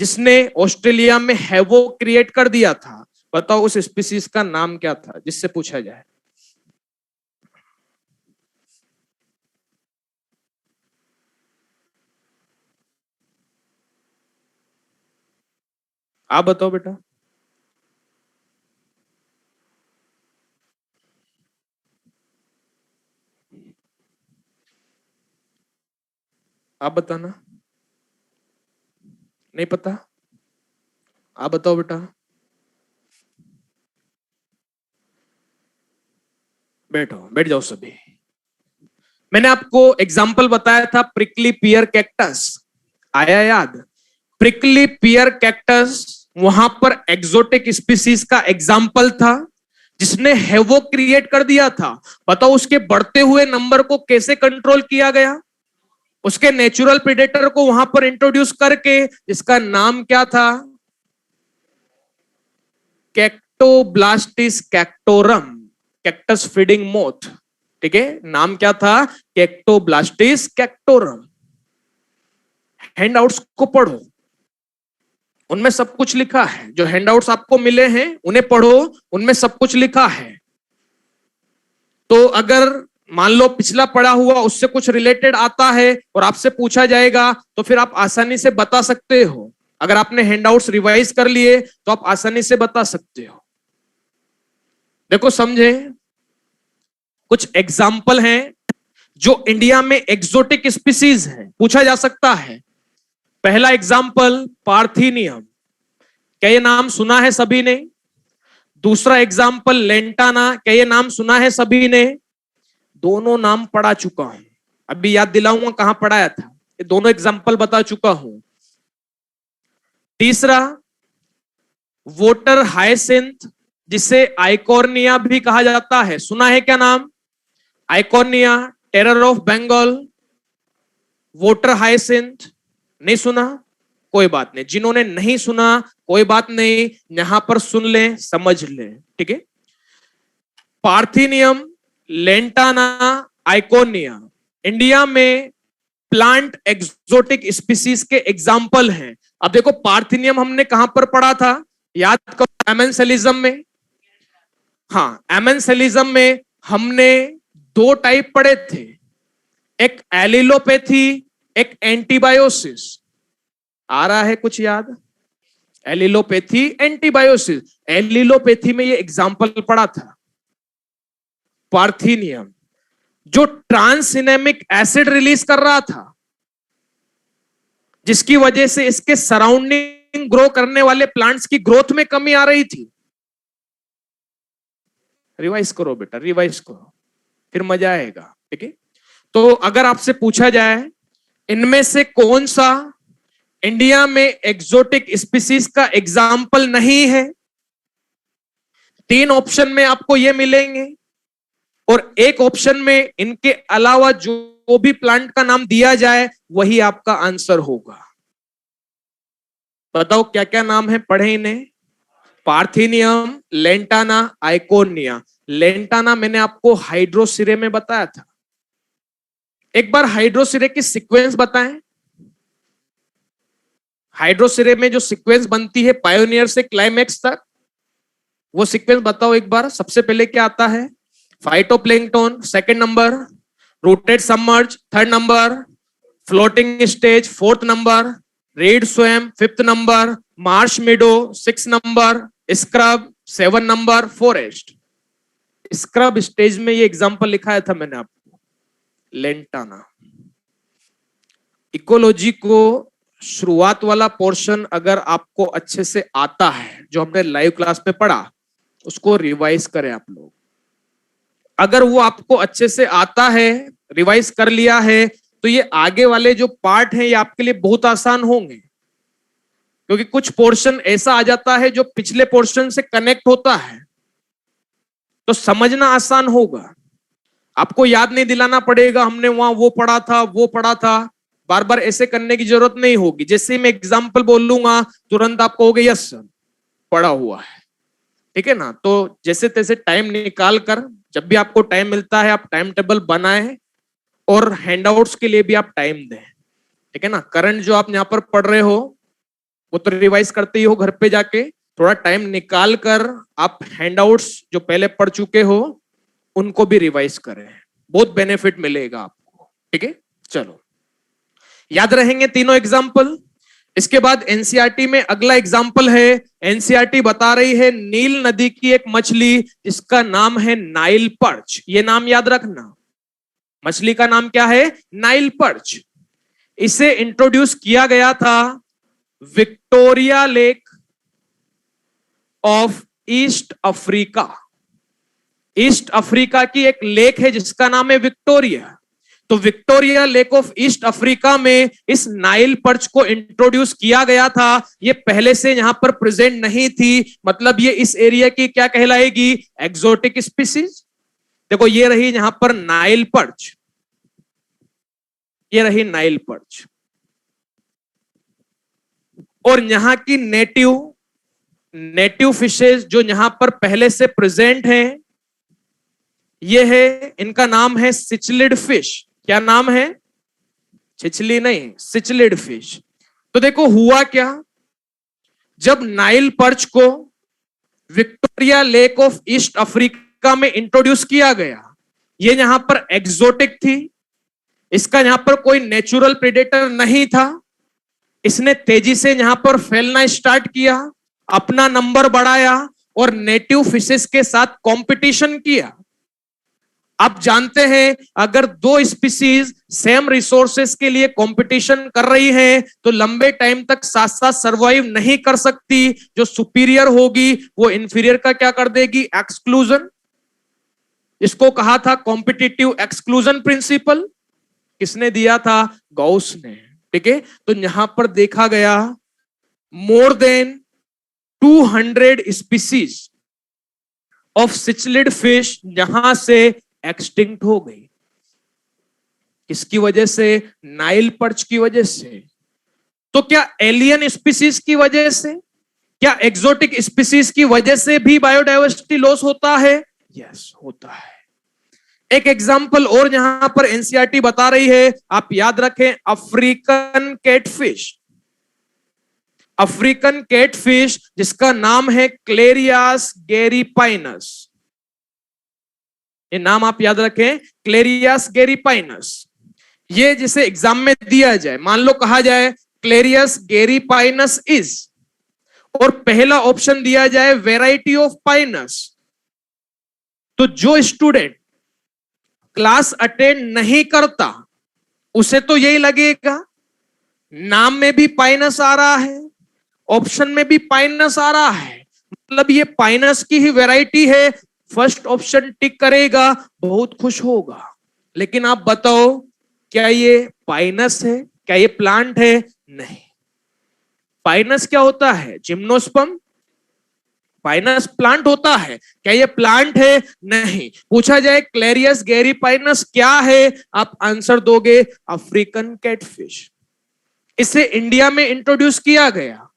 [SPEAKER 1] जिसने ऑस्ट्रेलिया में हैवोक क्रिएट कर दिया था। बताओ उस स्पीसीज का नाम क्या था, जिससे पूछा जाए। आप बताओ बेटा। आप बताना। नहीं पता? आप बताओ बेटा। बैठो, बैठ जाओ सभी। मैंने आपको एग्जाम्पल बताया था प्रिकली पियर कैक्टस, आया याद? प्रिकली पियर कैक्टस वहां पर एक्सोटिक स्पीसीज का एग्जाम्पल था, जिसने हैवोक क्रिएट कर दिया था। बताओ उसके बढ़ते हुए नंबर को कैसे कंट्रोल किया गया? उसके नेचुरल प्रेडेटर को वहां पर इंट्रोड्यूस करके, इसका नाम क्या था? कैक्टोब्लास्टिस कैक्टोरम, कैक्टस फीडिंग मोथ। ठीक है, नाम क्या था? कैक्टोब्लास्टिस कैक्टोरम। हैंडआउट्स को पढ़ो, उनमें सब कुछ लिखा है। जो हैंडआउट्स आपको मिले हैं उन्हें पढ़ो, उनमें सब कुछ लिखा है। तो अगर मान लो पिछला पढ़ा हुआ उससे कुछ रिलेटेड आता है और आपसे पूछा जाएगा, तो फिर आप आसानी से बता सकते हो। अगर आपने हैंडआउट्स रिवाइज कर लिए तो आप आसानी से बता सकते हो। देखो समझे, कुछ एग्जाम्पल हैं जो इंडिया में एक्सोटिक स्पीसीज है, पूछा जा सकता है। पहला एग्जाम्पल पार्थिनियम, क्या ये नाम सुना है सभी ने? दूसरा एग्जाम्पल लेंटाना, क्या ये नाम सुना है सभी ने? दोनों नाम पढ़ा चुका हूं, अभी याद दिलाऊंगा कहां पढ़ाया था। ये दोनों एग्जाम्पल बता चुका हूं। तीसरा वोटर हायसिंथ, जिसे आइकॉर्निया भी कहा जाता है, सुना है क्या नाम? Eichhornia, terror of Bengal, water hyacinth, नहीं सुना? कोई बात नहीं, जिन्होंने नहीं सुना कोई बात नहीं, यहां पर सुन ले, समझ ले, ठीक है। पार्थिनियम, लेंटाना, आइकोनिया इंडिया में प्लांट एक्सोटिक स्पीसीज के एग्जाम्पल हैं। अब देखो पार्थिनियम हमने कहां पर पढ़ा था, याद करो, एमेंसेलिज्म में। हाँ, एमेंसेलिज्म में हमने दो टाइप पढ़े थे, एक एलिलोपैथी, एक एंटीबायोसिस। आ रहा है कुछ याद? Allelopathy, antibiosis. एलिलोपैथी में ये एग्जाम्पल पढ़ा था पार्थिनियम, जो ट्रांससिनेमिक एसिड रिलीज कर रहा था, जिसकी वजह से इसके सराउंडिंग ग्रो करने वाले प्लांट्स की ग्रोथ में कमी आ रही थी। रिवाइज करो बेटा, रिवाइज करो, फिर मजा आएगा, ठीक है। तो अगर आपसे पूछा जाए इनमें से कौन सा इंडिया में एक्सोटिक स्पीसीज का एग्जाम्पल नहीं है, तीन ऑप्शन में आपको ये मिलेंगे और एक ऑप्शन में इनके अलावा जो भी प्लांट का नाम दिया जाए वही आपका आंसर होगा। बताओ क्या क्या नाम है, पढ़े इन्हें। पार्थिनियम, लेंटाना, आइकोनिया। लेंटाना मैंने आपको हाइड्रोसिरे में बताया था। एक बार हाइड्रोसिरे की सीक्वेंस बताएं। हाइड्रोसिरे में जो सीक्वेंस बनती है पायोनियर से क्लाइमेक्स तक, वो सीक्वेंस बताओ एक बार। सबसे पहले क्या आता है? Phytoplankton second number, rooted submerge third number, floating stage fourth number, reed swamp fifth number, marsh meadow six number, scrub seven number, forest. Scrub stage में ये एग्जांपल लिखाया था मैंने आपको, लेंटाना। इकोलॉजी को शुरुआत वाला पोर्शन अगर आपको अच्छे से आता है, जो हमने लाइव क्लास में पढ़ा, उसको रिवाइज करें आप लोग। अगर वो आपको अच्छे से आता है, रिवाइज कर लिया है, तो ये आगे वाले जो पार्ट हैं ये आपके लिए बहुत आसान होंगे। क्योंकि कुछ पोर्शन ऐसा आ जाता है जो पिछले पोर्शन से कनेक्ट होता है, तो समझना आसान होगा। आपको याद नहीं दिलाना पड़ेगा हमने वहां वो पढ़ा था, वो पढ़ा था। बार बार ऐसे करने की जरूरत नहीं होगी। जैसे मैं एग्जाम्पल बोलूंगा तुरंत आप कहोगे यस सर पढ़ा हुआ है। ठीक है ना? तो जैसे तैसे टाइम निकाल कर, जब भी आपको टाइम मिलता है, आप टाइम टेबल बनाएं और हैंडआउट्स के लिए भी आप टाइम दें। ठीक है ना? करंट जो आप यहाँ पर पढ़ रहे हो वो तो रिवाइज करते ही हो, घर पे जाके थोड़ा टाइम निकाल कर आप हैंडआउट्स जो पहले पढ़ चुके हो उनको भी रिवाइज करें, बहुत बेनिफिट मिलेगा आपको। ठीक है, चलो याद रहेंगे तीनों एग्जाम्पल। इसके बाद एनसीईआरटी में अगला एग्जाम्पल है, एनसीईआरटी बता रही है नील नदी की एक मछली, इसका नाम है नाइल पर्च। ये नाम याद रखना, मछली का नाम क्या है? Nile perch. इसे इंट्रोड्यूस किया गया था Victoria lake of east Africa. East Africa की एक लेक है जिसका नाम है विक्टोरिया। तो Victoria lake of east Africa में इस नाइल पर्च को इंट्रोड्यूस किया गया था। ये पहले से यहां पर प्रेजेंट नहीं थी, मतलब ये इस एरिया की क्या कहलाएगी? Exotic species. देखो ये रही यहां पर नाइल पर्च, ये रही नाइल पर्च। और यहां की नेटिव फिशेज जो यहां पर पहले से प्रेजेंट हैं, ये है, इनका नाम है सिचलिड फिश। क्या नाम है? छिछली नहीं, सिचलिड फिश। तो देखो हुआ क्या, जब नाइल पर्च को Victoria lake of east Africa में इंट्रोड्यूस किया गया, ये यहां पर एक्सोटिक थी, इसका यहां पर कोई नेचुरल प्रेडेटर नहीं था। इसने तेजी से यहां पर फैलना स्टार्ट किया, अपना नंबर बढ़ाया और नेटिव फिशेस के साथ कंपटीशन किया। आप जानते हैं अगर दो स्पीसीज सेम रिसोर्सेस के लिए कंपटीशन कर रही हैं तो लंबे टाइम तक साथ साथ सरवाइव नहीं कर सकती। जो सुपीरियर होगी वो इंफीरियर का क्या कर देगी? एक्सक्लूजन। इसको कहा था कॉम्पिटिटिव एक्सक्लूजन प्रिंसिपल। किसने दिया था? गॉस ने। ठीक है, तो यहां पर देखा गया more than 200 species of cichlid fish यहां से एक्सटिंक्ट हो गई। किसकी वजह से? नाइल पर्च की वजह से। तो क्या एलियन स्पीसीज की वजह से, क्या एक्सोटिक स्पीसीज की वजह से भी बायोडायवर्सिटी लॉस होता है? यस, होता है। एक एग्जांपल और यहां पर एनसीईआरटी बता रही है, आप याद रखें, अफ्रीकन कैटफिश। अफ्रीकन कैटफिश जिसका नाम है क्लेरियास गैरीपाइनस। ये नाम आप याद रखें, क्लेरियास गैरीपाइनस। ये जिसे एग्जाम में दिया जाए, मान लो कहा जाए क्लेरियस गैरीपाइनस इज, और पहला ऑप्शन दिया जाए वेराइटी ऑफ पाइनस, तो जो स्टूडेंट क्लास अटेंड नहीं करता उसे तो यही लगेगा नाम में भी पाइनस आ रहा है, ऑप्शन में भी पाइनस आ रहा है, मतलब ये पाइनस की ही वैरायटी है। फर्स्ट ऑप्शन टिक करेगा, बहुत खुश होगा। लेकिन आप बताओ क्या ये पाइनस है? क्या ये प्लांट है? नहीं। पाइनस क्या होता है? जिम्नोस्पर्म। पाइनस प्लांट होता है, क्या ये प्लांट है? नहीं। पूछा जाए क्लेरियस गैरीपाइनस क्या है, आप आंसर दोगे अफ्रीकन कैटफिश। इसे इंडिया में इंट्रोड्यूस किया गया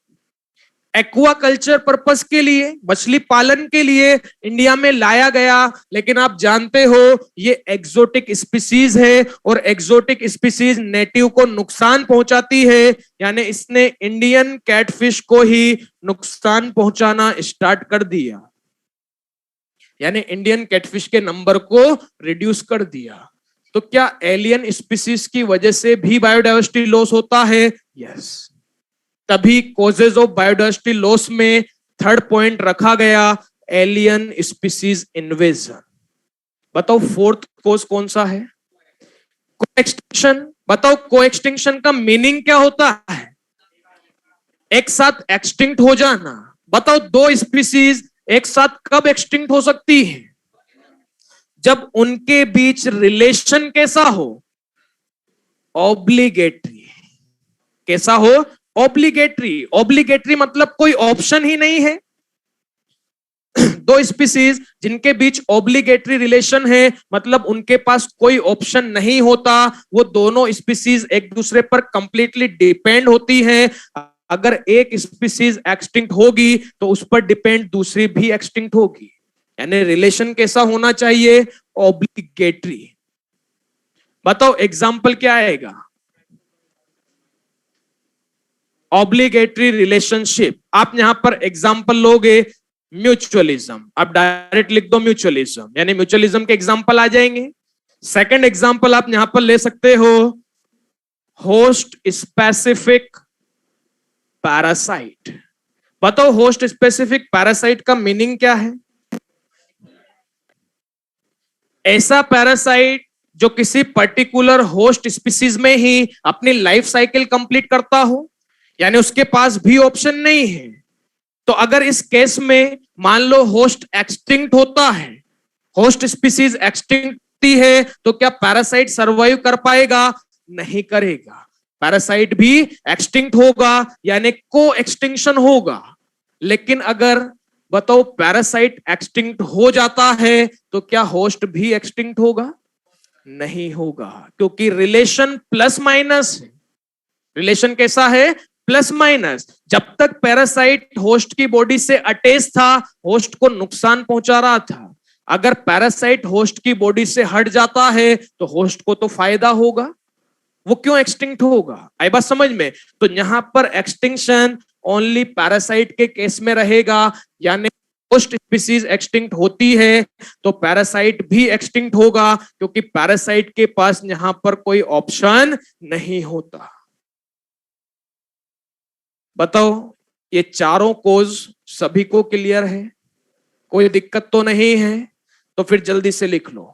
[SPEAKER 1] एक्वाकल्चर पर्पस के लिए, मछली पालन के लिए इंडिया में लाया गया, लेकिन आप जानते हो ये एक्सोटिक स्पीसीज है और एक्सोटिक स्पीसीज नेटिव को नुकसान पहुंचाती है, यानी इसने इंडियन कैटफिश को ही नुकसान पहुंचाना स्टार्ट कर दिया, यानी इंडियन कैटफिश के नंबर को रिड्यूस कर दिया। तो क्या एलियन स्पीसीज की वजह से भी बायोडायवर्सिटी लॉस होता है? यस। तभी कॉजेज ऑफ बायोडायवर्सिटी लॉस में थर्ड पॉइंट रखा गया एलियन स्पीसीज इन्वेजन। बताओ फोर्थ कॉज कौन सा है? कोएक्सटिंक्शन। बताओ कोएक्सटिंक्शन का मीनिंग क्या होता है? एक साथ एक्सटिंक्ट हो जाना। बताओ दो स्पीसीज एक साथ कब एक्सटिंक्ट हो सकती है? जब उनके बीच रिलेशन कैसा हो? ऑब्लिगेटरी। कैसा हो? ऑब्लिगेटरी। ऑब्लिगेटरी मतलब कोई ऑप्शन ही नहीं है। दो स्पीसीज जिनके बीच ऑब्लिगेटरी रिलेशन है, मतलब उनके पास कोई ऑप्शन नहीं होता, वो दोनों स्पीसीज एक दूसरे पर कंप्लीटली डिपेंड होती हैं। अगर एक स्पीसीज एक्सटिंक्ट होगी तो उस पर डिपेंड दूसरी भी एक्सटिंक्ट होगी, यानी रिलेशन कैसा होना चाहिए? ऑब्लिगेटरी। बताओ एग्जाम्पल क्या आएगा? Obligatory relationship. आप यहां पर एग्जाम्पल लोगे म्यूचुअलिज्म, आप डायरेक्ट लिख दो म्यूचुअलिज्म, यानी म्यूचुअलिज्म के एग्जाम्पल आ जाएंगे। सेकंड एग्जाम्पल आप यहां पर ले सकते हो होस्ट स्पेसिफिक पैरासाइट। बताओ होस्ट स्पेसिफिक पैरासाइट का मीनिंग क्या है? ऐसा पैरासाइट जो किसी पर्टिकुलर होस्ट स्पीसीज में ही अपनी लाइफ साइकिल कंप्लीट करता हो, यानी उसके पास भी ऑप्शन नहीं है। तो अगर इस केस में मान लो होस्ट एक्सटिंक्ट होता है, होस्ट स्पीसीज एक्सटिंक्ट है, तो क्या पैरासाइट सरवाइव कर पाएगा? नहीं करेगा। पैरासाइट भी एक्सटिंक्ट होगा, यानी को एक्सटिंक्शन होगा। लेकिन अगर बताओ पैरासाइट एक्सटिंक्ट हो जाता है तो क्या होस्ट भी एक्सटिंक्ट होगा? नहीं होगा, क्योंकि रिलेशन प्लस माइनस है। रिलेशन कैसा है? Plus minus. जब तक पैरासाइट होस्ट की बॉडी से अटैच था, होस्ट को नुकसान पहुंचा रहा था। अगर पैरासाइट होस्ट की बॉडी से हट जाता है तो होस्ट को तो फायदा होगा। वो क्यों एक्सटिंक्ट होगा? आई बात समझ में? तो यहां पर एक्सटिंक्शन ओनली पैरासाइट के केस में रहेगा, यानी होस्ट स्पीसीज एक्सटिंक्ट होती है तो पैरासाइट भी एक्सटिंक्ट होगा, क्योंकि पैरासाइट के पास यहां पर कोई ऑप्शन नहीं होता। बताओ ये चारों कोज सभी को क्लियर है? कोई दिक्कत तो नहीं है? तो फिर जल्दी से लिख लो।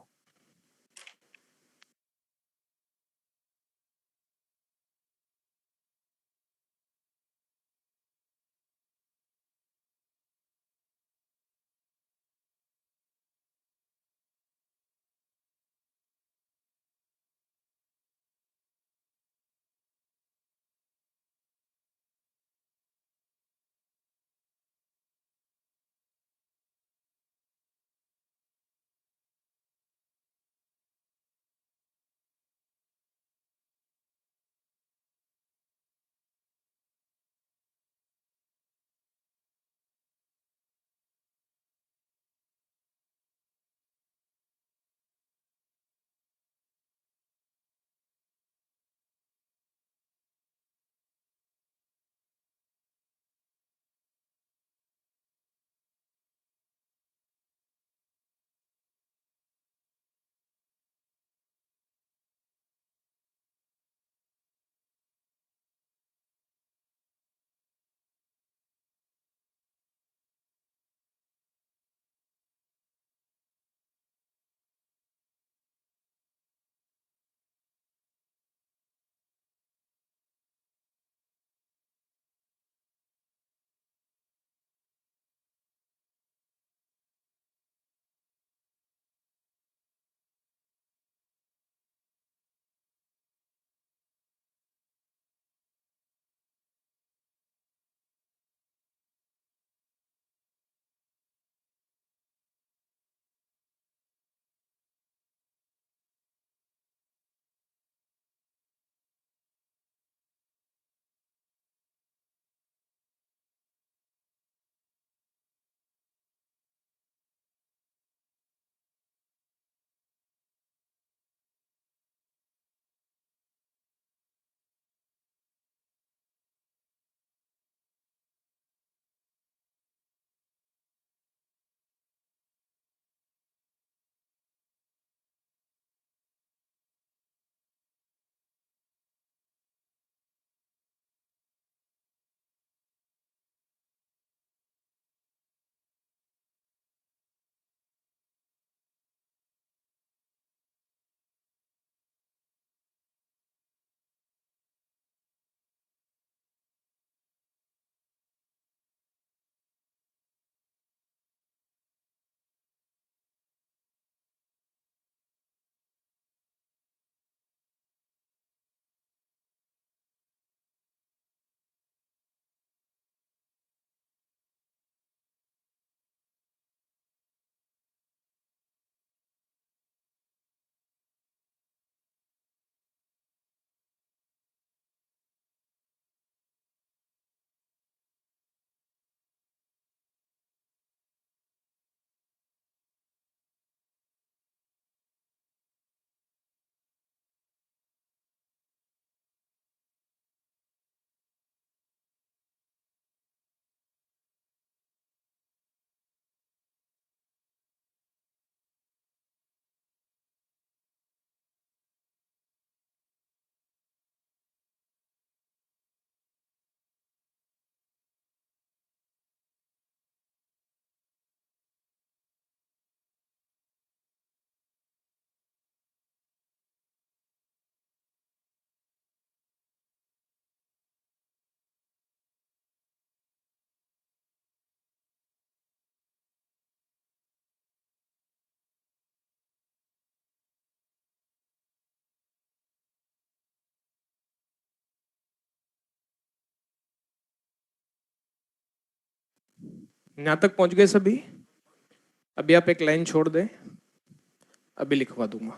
[SPEAKER 1] यहां तक पहुंच गए सभी? अभी आप एक लाइन छोड़ दें, अभी लिखवा दूंगा।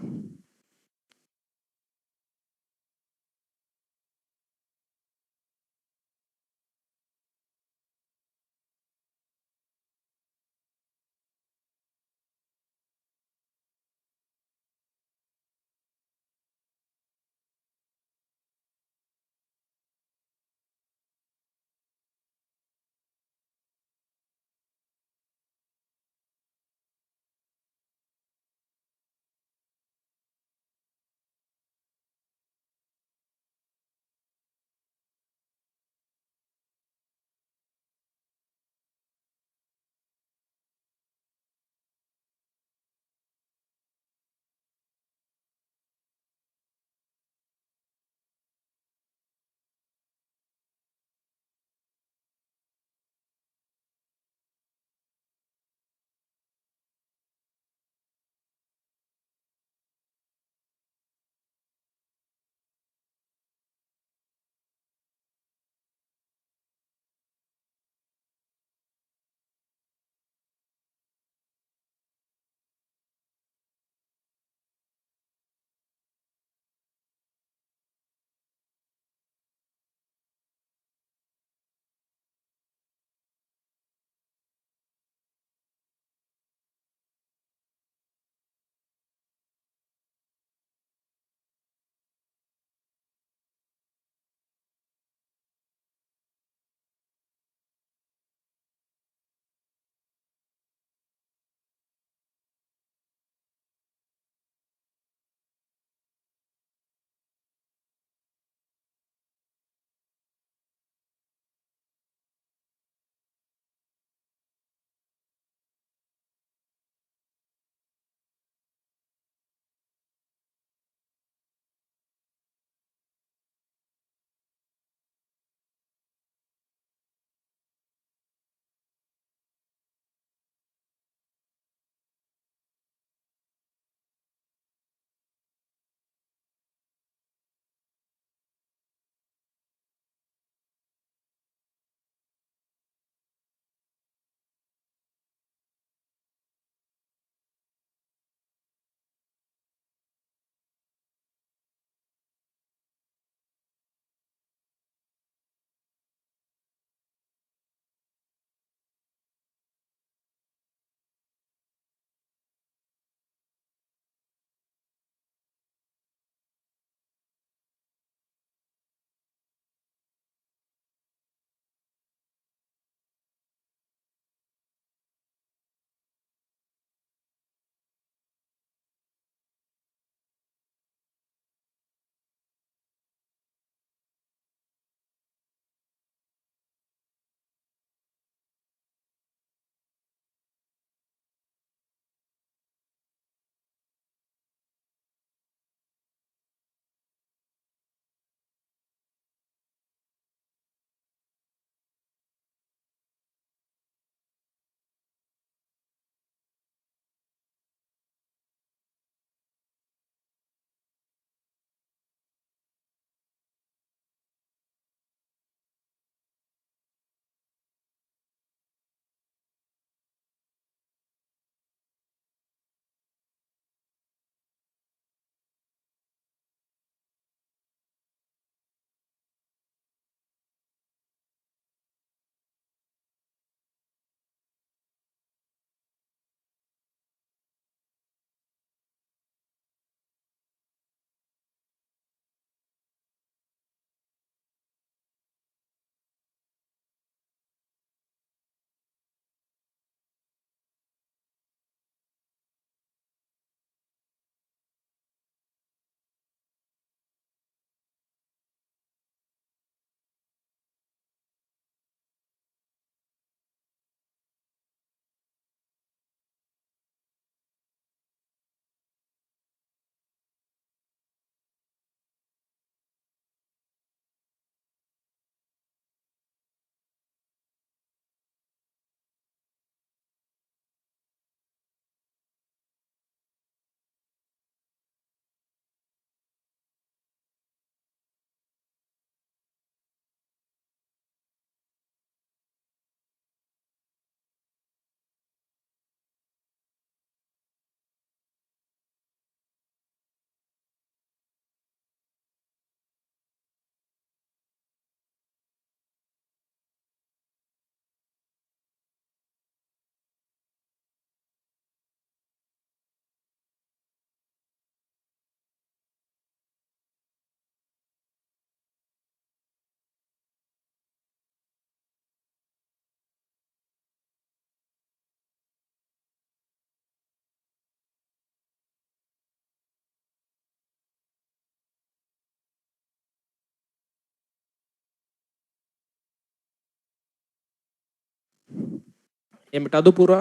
[SPEAKER 1] ये मिटा दो पूरा।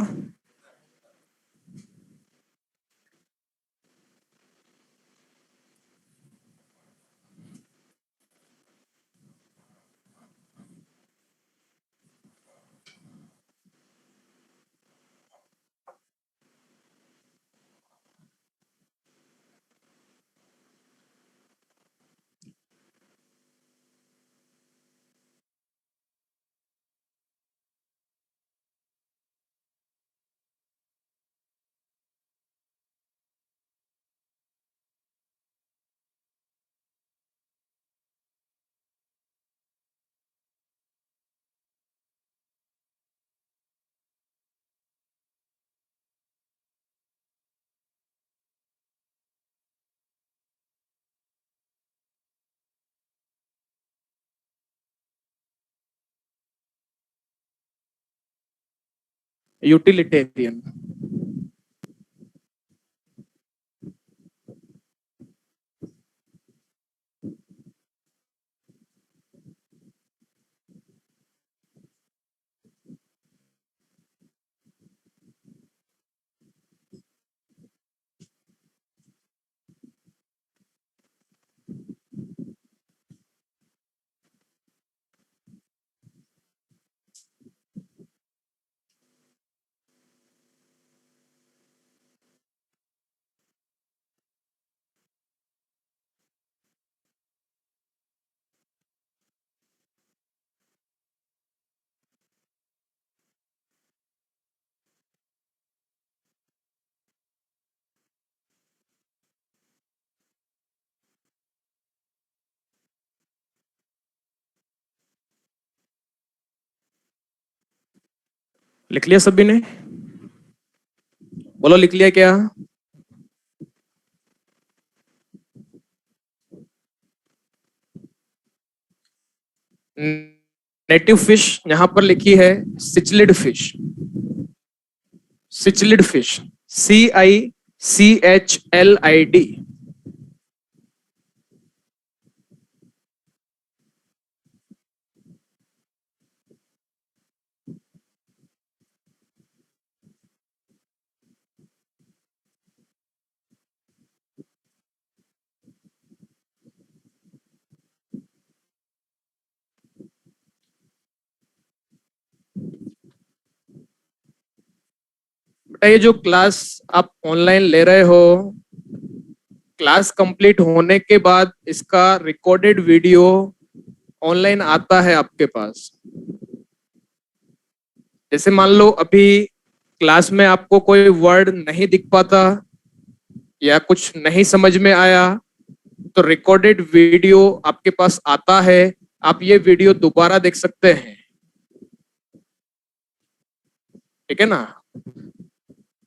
[SPEAKER 1] यूटिलिटेरियन। लिख लिया सभी ने? बोलो लिख लिया क्या? नेटिव फिश यहां पर लिखी है cichlid fish. Cichlid fish, CICHLID। बेटा ये जो क्लास आप ऑनलाइन ले रहे हो, क्लास कंप्लीट होने के बाद इसका रिकॉर्डेड वीडियो ऑनलाइन आता है आपके पास। जैसे मान लो अभी क्लास में आपको कोई वर्ड नहीं दिख पाता या कुछ नहीं समझ में आया, तो रिकॉर्डेड वीडियो आपके पास आता है, आप ये वीडियो दोबारा देख सकते हैं। ठीक है ना?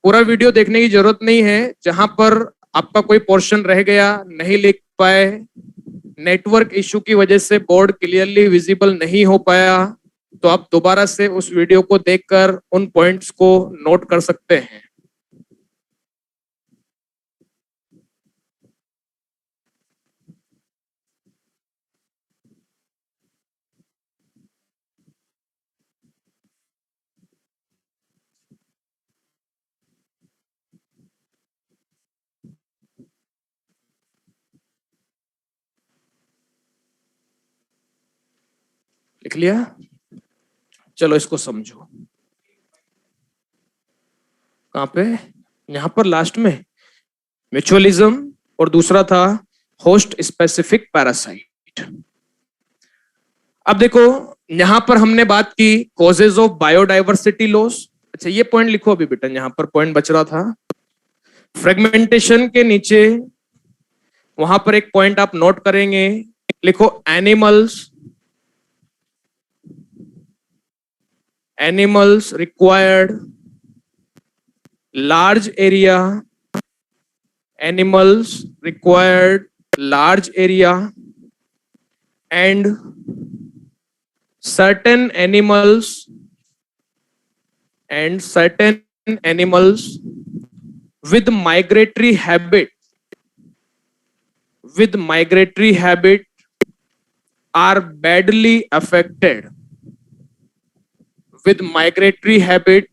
[SPEAKER 1] पूरा वीडियो देखने की जरूरत नहीं है। जहां पर आपका कोई पोर्शन रह गया, नहीं लिख पाए, नेटवर्क इशू की वजह से बोर्ड क्लियरली विजिबल नहीं हो पाया, तो आप दोबारा से उस वीडियो को देखकर उन पॉइंट्स को नोट कर सकते हैं। लिख लिया? चलो इसको समझो। कहां पे? यहां पर लास्ट में म्यूचुअलिज्म और दूसरा था होस्ट स्पेसिफिक पैरासाइट। अब देखो यहां पर हमने बात की कॉजेज ऑफ बायोडाइवर्सिटी लॉस। अच्छा ये पॉइंट लिखो अभी बेटा, यहां पर पॉइंट बच रहा था। फ्रेगमेंटेशन के नीचे वहां पर एक पॉइंट आप नोट करेंगे, लिखो animals required large area, animals required large area, and certain animals with migratory habit are badly affected. With migratory habit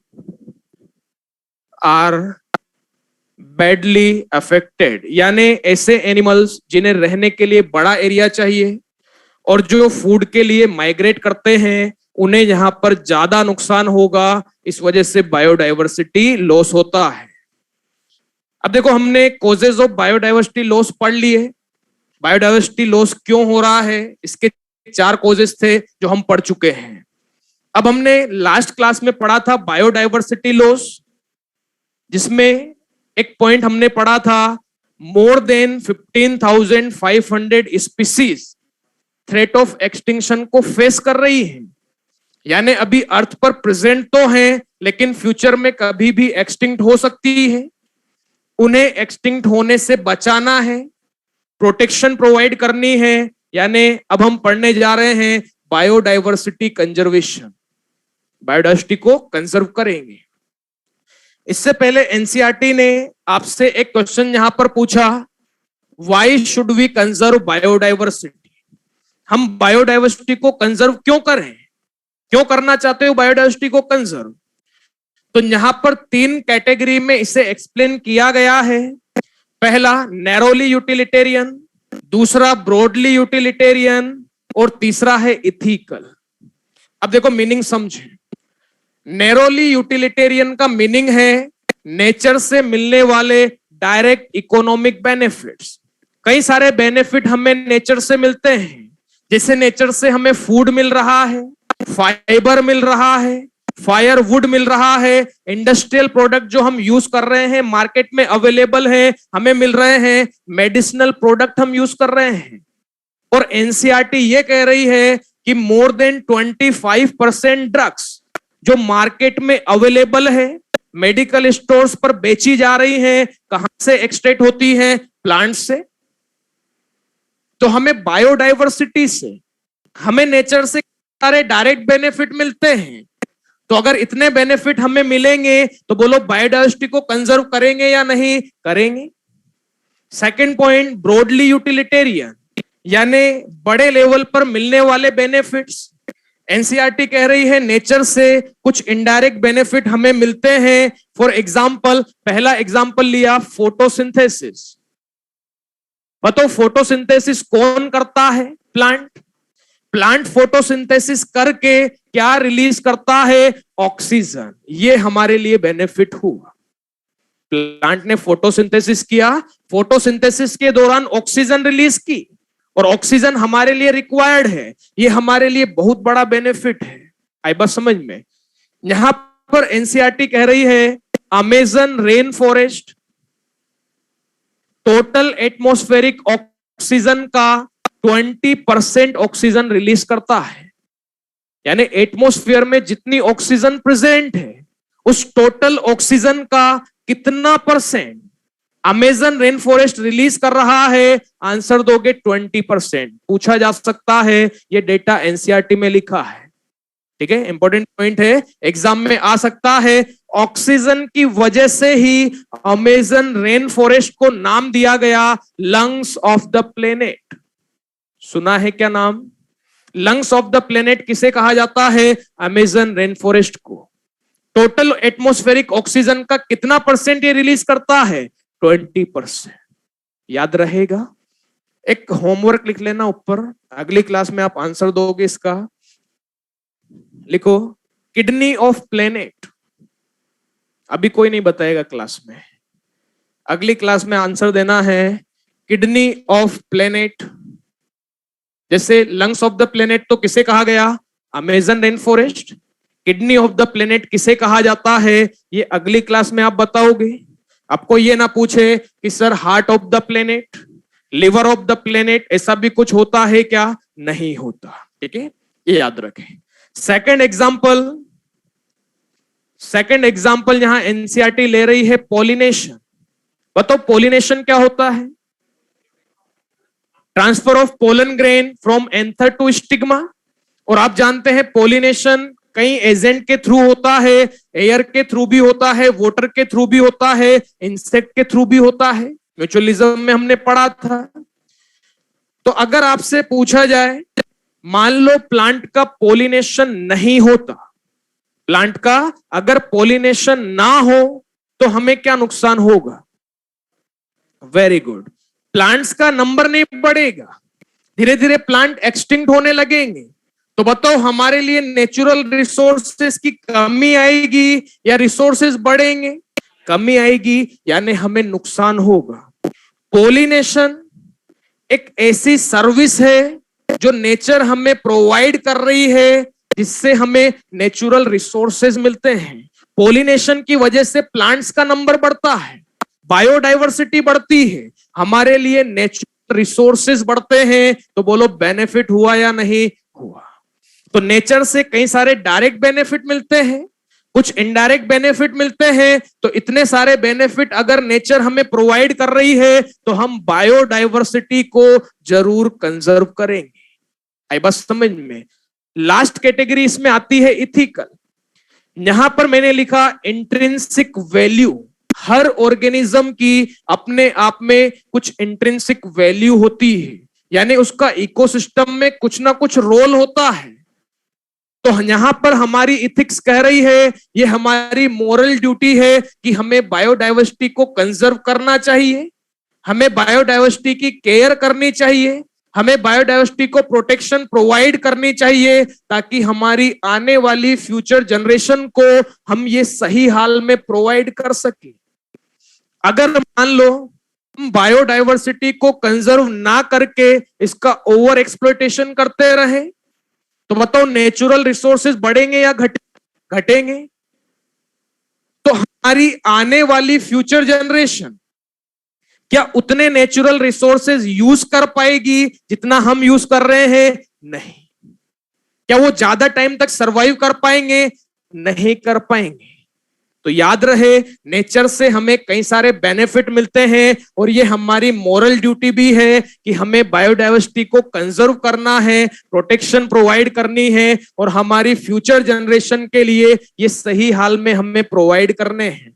[SPEAKER 1] are badly affected, यानी ऐसे एनिमल्स जिन्हें रहने के लिए बड़ा एरिया चाहिए और जो फूड के लिए माइग्रेट करते हैं उन्हें यहां पर ज्यादा नुकसान होगा, इस वजह से बायोडायवर्सिटी लॉस होता है। अब देखो, हमने कॉजेज ऑफ बायोडायवर्सिटी लॉस पढ़ लिए। बायोडायवर्सिटी लॉस क्यों हो रहा है, इसके 4 कॉजेज थे जो हम पढ़ चुके हैं। अब हमने लास्ट क्लास में पढ़ा था बायोडायवर्सिटी लॉस, जिसमें एक पॉइंट हमने पढ़ा था, more than 15,500 species threat of extinction को फेस कर रही है। यानी अभी अर्थ पर प्रेजेंट तो हैं, लेकिन फ्यूचर में कभी भी एक्सटिंक्ट हो सकती है। उन्हें एक्सटिंक्ट होने से बचाना है, प्रोटेक्शन प्रोवाइड करनी है। यानी अब हम पढ़ने जा रहे हैं बायोडायवर्सिटी कंजर्वेशन, बायोडायवर्सिटी को कंजर्व करेंगे। इससे पहले एनसीईआरटी ने आपसे एक क्वेश्चन यहां पर पूछा, why should we conserve biodiversity? हम बायोडायवर्सिटी को कंजर्व क्यों करें, क्यों करना चाहते हो बायोडायवर्सिटी को कंजर्व? तो यहां पर 3 कैटेगरी में इसे एक्सप्लेन किया गया है। पहला नैरोली यूटिलिटेरियन, दूसरा ब्रॉडली यूटिलिटेरियन और तीसरा है इथिकल। अब देखो मीनिंग समझे। नैरोली यूटिलिटेरियन का मीनिंग है नेचर से मिलने वाले डायरेक्ट इकोनॉमिक बेनिफिट्स। कई सारे बेनिफिट हमें नेचर से मिलते हैं, जैसे नेचर से हमें फूड मिल रहा है, फाइबर मिल रहा है, फायरवुड मिल रहा है, इंडस्ट्रियल प्रोडक्ट जो हम यूज कर रहे हैं मार्केट में अवेलेबल है, हमें मिल रहे हैं, मेडिसिनल प्रोडक्ट हम यूज कर रहे हैं। और एनसीईआरटी ये कह रही है कि मोर देन 25% ड्रग्स जो मार्केट में अवेलेबल है, मेडिकल स्टोर्स पर बेची जा रही हैं, कहां से एक्सट्रैक्ट होती हैं? प्लांट से। तो हमें बायोडायवर्सिटी से, हमें नेचर से सारे डायरेक्ट बेनिफिट मिलते हैं। तो अगर इतने बेनिफिट हमें मिलेंगे तो बोलो बायोडायवर्सिटी को कंजर्व करेंगे या नहीं करेंगे? सेकंड पॉइंट, ब्रॉडली यूटिलिटेरियन, यानी बड़े लेवल पर मिलने वाले बेनिफिट्स। एनसीईआरटी कह रही है नेचर से कुछ इनडायरेक्ट बेनिफिट हमें मिलते हैं। फॉर एग्जांपल, पहला एग्जांपल लिया फोटोसिंथेसिस। बताओ फोटोसिंथेसिस कौन करता है? प्लांट। प्लांट फोटोसिंथेसिस करके क्या रिलीज करता है? ऑक्सीजन। ये हमारे लिए बेनिफिट हुआ। प्लांट ने फोटोसिंथेसिस किया, फोटोसिंथेसिस के दौरान ऑक्सीजन रिलीज की, और ऑक्सीजन हमारे लिए रिक्वायर्ड है। ये हमारे लिए बहुत बड़ा बेनिफिट है। आई बात समझ में? यहां पर एनसीईआरटी कह रही है Amazon rain forest total atmospheric oxygen का 20% ऑक्सीजन रिलीज करता है। यानी एटमॉस्फेयर में जितनी ऑक्सीजन प्रेजेंट है, उस टोटल ऑक्सीजन का कितना percent Amazon rain forest release कर रहा है? आंसर दोगे 20%। पूछा जा सकता है, यह डेटा एनसीईआरटी में लिखा है। ठीक है, इंपॉर्टेंट पॉइंट है, एग्जाम में आ सकता है। ऑक्सीजन की वजह से ही अमेजन रेन फॉरेस्ट को नाम दिया गया लंग्स ऑफ द प्लेनेट। सुना है क्या नाम? लंग्स ऑफ द प्लेनेट किसे कहा जाता है? अमेजन रेन फॉरेस्ट को। टोटल एटमॉस्फेरिक ऑक्सीजन का कितना परसेंट ये रिलीज करता है? 20%। याद रहेगा। एक होमवर्क लिख लेना ऊपर, अगली क्लास में आप आंसर दोगे इसका। लिखो किडनी ऑफ प्लेनेट। अभी कोई नहीं बताएगा क्लास में, अगली क्लास में आंसर देना है किडनी ऑफ प्लेनेट। जैसे लंग्स ऑफ द प्लेनेट तो किसे कहा गया? Amazon rain forest. Kidney of the planet किसे कहा जाता है? ये अगली क्लास में आप बताओगे। आपको ये ना पूछे कि sir heart of the planet, liver of the planet, ऐसा भी कुछ होता है क्या? नहीं होता। ठीक है, ये याद रखें। सेकंड एग्जांपल यहां एनसीईआरटी ले रही है पॉलिनेशन। बताओ पॉलिनेशन क्या होता है? Transfer of pollen grain from anther to stigma. और आप जानते हैं पॉलिनेशन कई एजेंट के थ्रू होता है, एयर के थ्रू भी होता है, वाटर के थ्रू भी होता है, इंसेक्ट के थ्रू भी होता है। म्यूचुअलिज्म में हमने पढ़ा था। तो अगर आपसे पूछा जाए, मान लो प्लांट का पॉलिनेशन नहीं होता, प्लांट का अगर पॉलिनेशन ना हो तो हमें क्या नुकसान होगा? वेरी गुड, प्लांट्स का नंबर नहीं बढ़ेगा, धीरे धीरे प्लांट एक्सटिंक्ट होने लगेंगे। तो बताओ हमारे लिए नेचुरल रिसोर्सेस की कमी आएगी या रिसोर्सेस बढ़ेंगे? कमी आएगी, यानी हमें नुकसान होगा। पोलिनेशन एक ऐसी सर्विस है जो नेचर हमें प्रोवाइड कर रही है, जिससे हमें नेचुरल रिसोर्सेज मिलते हैं। पोलिनेशन की वजह से प्लांट्स का नंबर बढ़ता है, बायोडाइवर्सिटी बढ़ती है, हमारे लिए नेचुरल रिसोर्सेज बढ़ते हैं। तो बोलो बेनिफिट हुआ या नहीं हुआ? तो नेचर से कई सारे डायरेक्ट बेनिफिट मिलते हैं, कुछ इनडायरेक्ट बेनिफिट मिलते हैं। तो इतने सारे बेनिफिट अगर नेचर हमें प्रोवाइड कर रही है तो हम बायोडाइवर्सिटी को जरूर कंजर्व करेंगे। आई बस समझ में? लास्ट कैटेगरी इसमें आती है इथिकल। यहां पर मैंने लिखा इंट्रिंसिक वैल्यू। हर ऑर्गेनिज्म की अपने आप में कुछ इंट्रिंसिक वैल्यू होती है, यानी उसका इकोसिस्टम में कुछ ना कुछ रोल होता है। तो यहां पर हमारी इथिक्स कह रही है, ये हमारी मोरल ड्यूटी है कि हमें बायोडाइवर्सिटी को कंजर्व करना चाहिए, हमें बायोडाइवर्सिटी की केयर करनी चाहिए, हमें बायोडाइवर्सिटी को प्रोटेक्शन प्रोवाइड करनी चाहिए, ताकि हमारी आने वाली फ्यूचर जनरेशन को हम ये सही हाल में प्रोवाइड कर सके। अगर मान लो हम बायोडाइवर्सिटी को कंजर्व ना करके इसका ओवर एक्सप्लॉयटेशन करते रहे, तो बताओ नेचुरल रिसोर्सेज बढ़ेंगे या घटेंगे? तो हमारी आने वाली फ्यूचर जनरेशन क्या उतने नेचुरल रिसोर्सेज यूज कर पाएगी जितना हम यूज कर रहे हैं? नहीं। क्या वो ज्यादा टाइम तक सरवाइव कर पाएंगे? नहीं कर पाएंगे। तो याद रहे, नेचर से हमें कई सारे बेनिफिट मिलते हैं और ये हमारी मोरल ड्यूटी भी है कि हमें बायोडाइवर्सिटी को कंजर्व करना है, प्रोटेक्शन प्रोवाइड करनी है और हमारी फ्यूचर जनरेशन के लिए ये सही हाल में हमें प्रोवाइड करने हैं।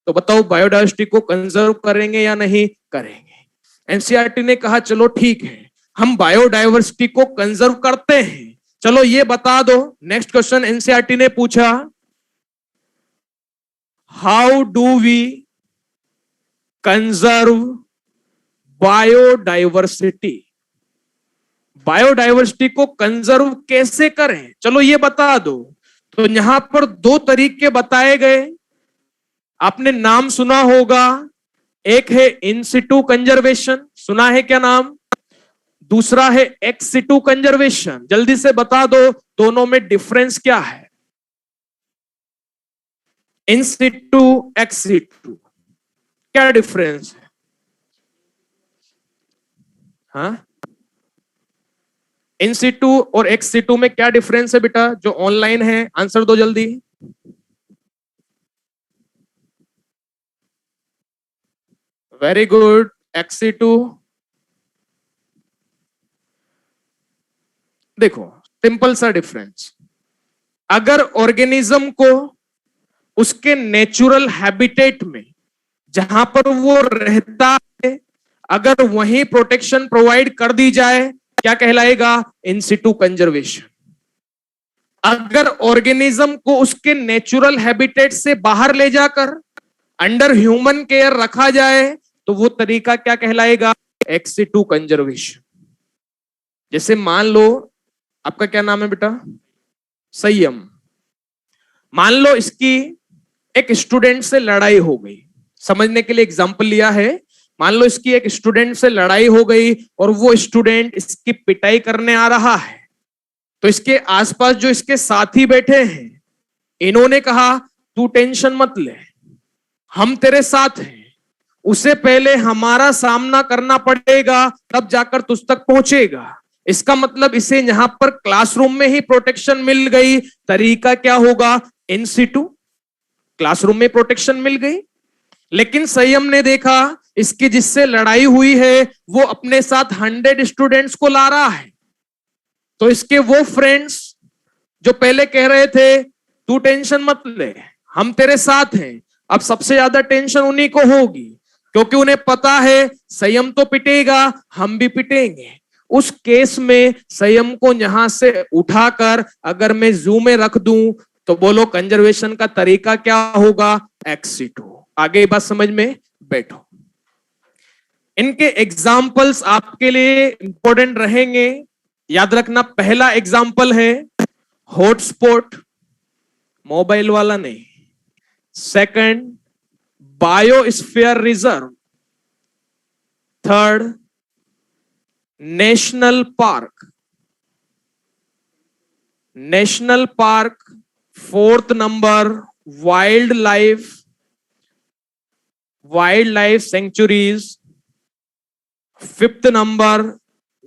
[SPEAKER 1] तो बताओ बायोडाइवर्सिटी को कंजर्व करेंगे या नहीं करेंगे? एनसीईआरटी ने कहा चलो ठीक है, हम बायोडाइवर्सिटी को कंजर्व करते हैं। चलो ये बता दो, नेक्स्ट क्वेश्चन एनसीईआरटी ने पूछा, how do we conserve biodiversity? Biodiversity को कंजर्व कैसे करें, चलो ये बता दो। तो यहां पर दो तरीके बताए गए, आपने नाम सुना होगा। एक है इन सिटू कंजर्वेशन, सुना है क्या नाम? दूसरा है एक्स सिटू कंजर्वेशन। जल्दी से बता दो दोनों में डिफरेंस क्या है? इन सिटू एक्स सिटू क्या डिफरेंस है? हाँ, इन सिटू और एक्स सिटू में क्या डिफरेंस है बेटा? जो ऑनलाइन है आंसर दो जल्दी। Very good, ex situ. देखो सिंपल सा डिफरेंस, अगर ऑर्गेनिज्म को उसके नेचुरल हैबिटेट में जहां पर वो रहता है, अगर वहीं प्रोटेक्शन प्रोवाइड कर दी जाए, क्या कहलाएगा? इन सिटू कंजर्वेशन। अगर ऑर्गेनिज्म को उसके नेचुरल हैबिटेट से बाहर ले जाकर अंडर ह्यूमन केयर रखा जाए, तो वो तरीका क्या कहलाएगा? Ex situ conservation. जैसे मान लो, आपका क्या नाम है बेटा? संयम। मान लो इसकी एक स्टूडेंट से लड़ाई हो गई, समझने के लिए एग्जांपल लिया है। मान लो इसकी एक स्टूडेंट से लड़ाई हो गई और वो स्टूडेंट इसकी पिटाई करने आ रहा है। तो इसके आसपास जो इसके साथी बैठे हैं, इन्होंने कहा तू टेंशन मत ले, हम तेरे साथ हैं, उसे पहले हमारा सामना करना पड़ेगा तब जाकर तुझ तक पहुंचेगा। इसका मतलब इसे यहां पर क्लासरूम में ही प्रोटेक्शन मिल गई। तरीका क्या होगा? इन सिटू, क्लासरूम में प्रोटेक्शन मिल गई। लेकिन संयम ने देखा इसकी जिससे लड़ाई हुई है वो अपने साथ 100 स्टूडेंट्स को ला रहा है। तो इसके वो फ्रेंड्स जो पहले कह रहे थे तू टेंशन मत ले, हम तेरे साथ हैं, अब सबसे ज्यादा टेंशन उन्हीं को होगी, क्योंकि उन्हें पता है संयम तो पिटेगा, हम भी पिटेंगे। उस केस में संयम को यहां से उठाकर अगर मैं जू में रख दूं तो बोलो कंजर्वेशन का तरीका क्या होगा, एक्स2। आगे बात समझ में बैठो। इनके एग्जाम्पल्स आपके लिए इंपॉर्टेंट रहेंगे, याद रखना। पहला एग्जाम्पल है हॉटस्पॉट, मोबाइल वाला नहीं। Second, biosphere reserve. Third, national park. National park. Fourth number, wild life sanctuaries. Fifth number,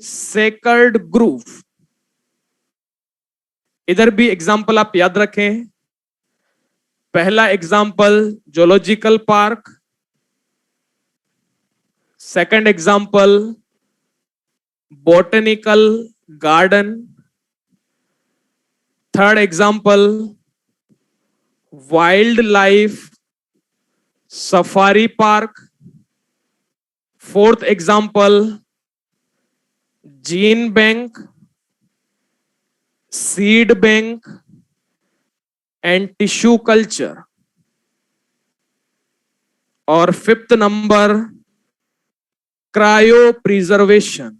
[SPEAKER 1] sacred groove. इधर भी एग्जाम्पल आप याद रखें। पहला example zoological park, second example botanical garden, third example wild life safari park, fourth example gene bank, seed bank and tissue culture, और fifth number cryo preservation.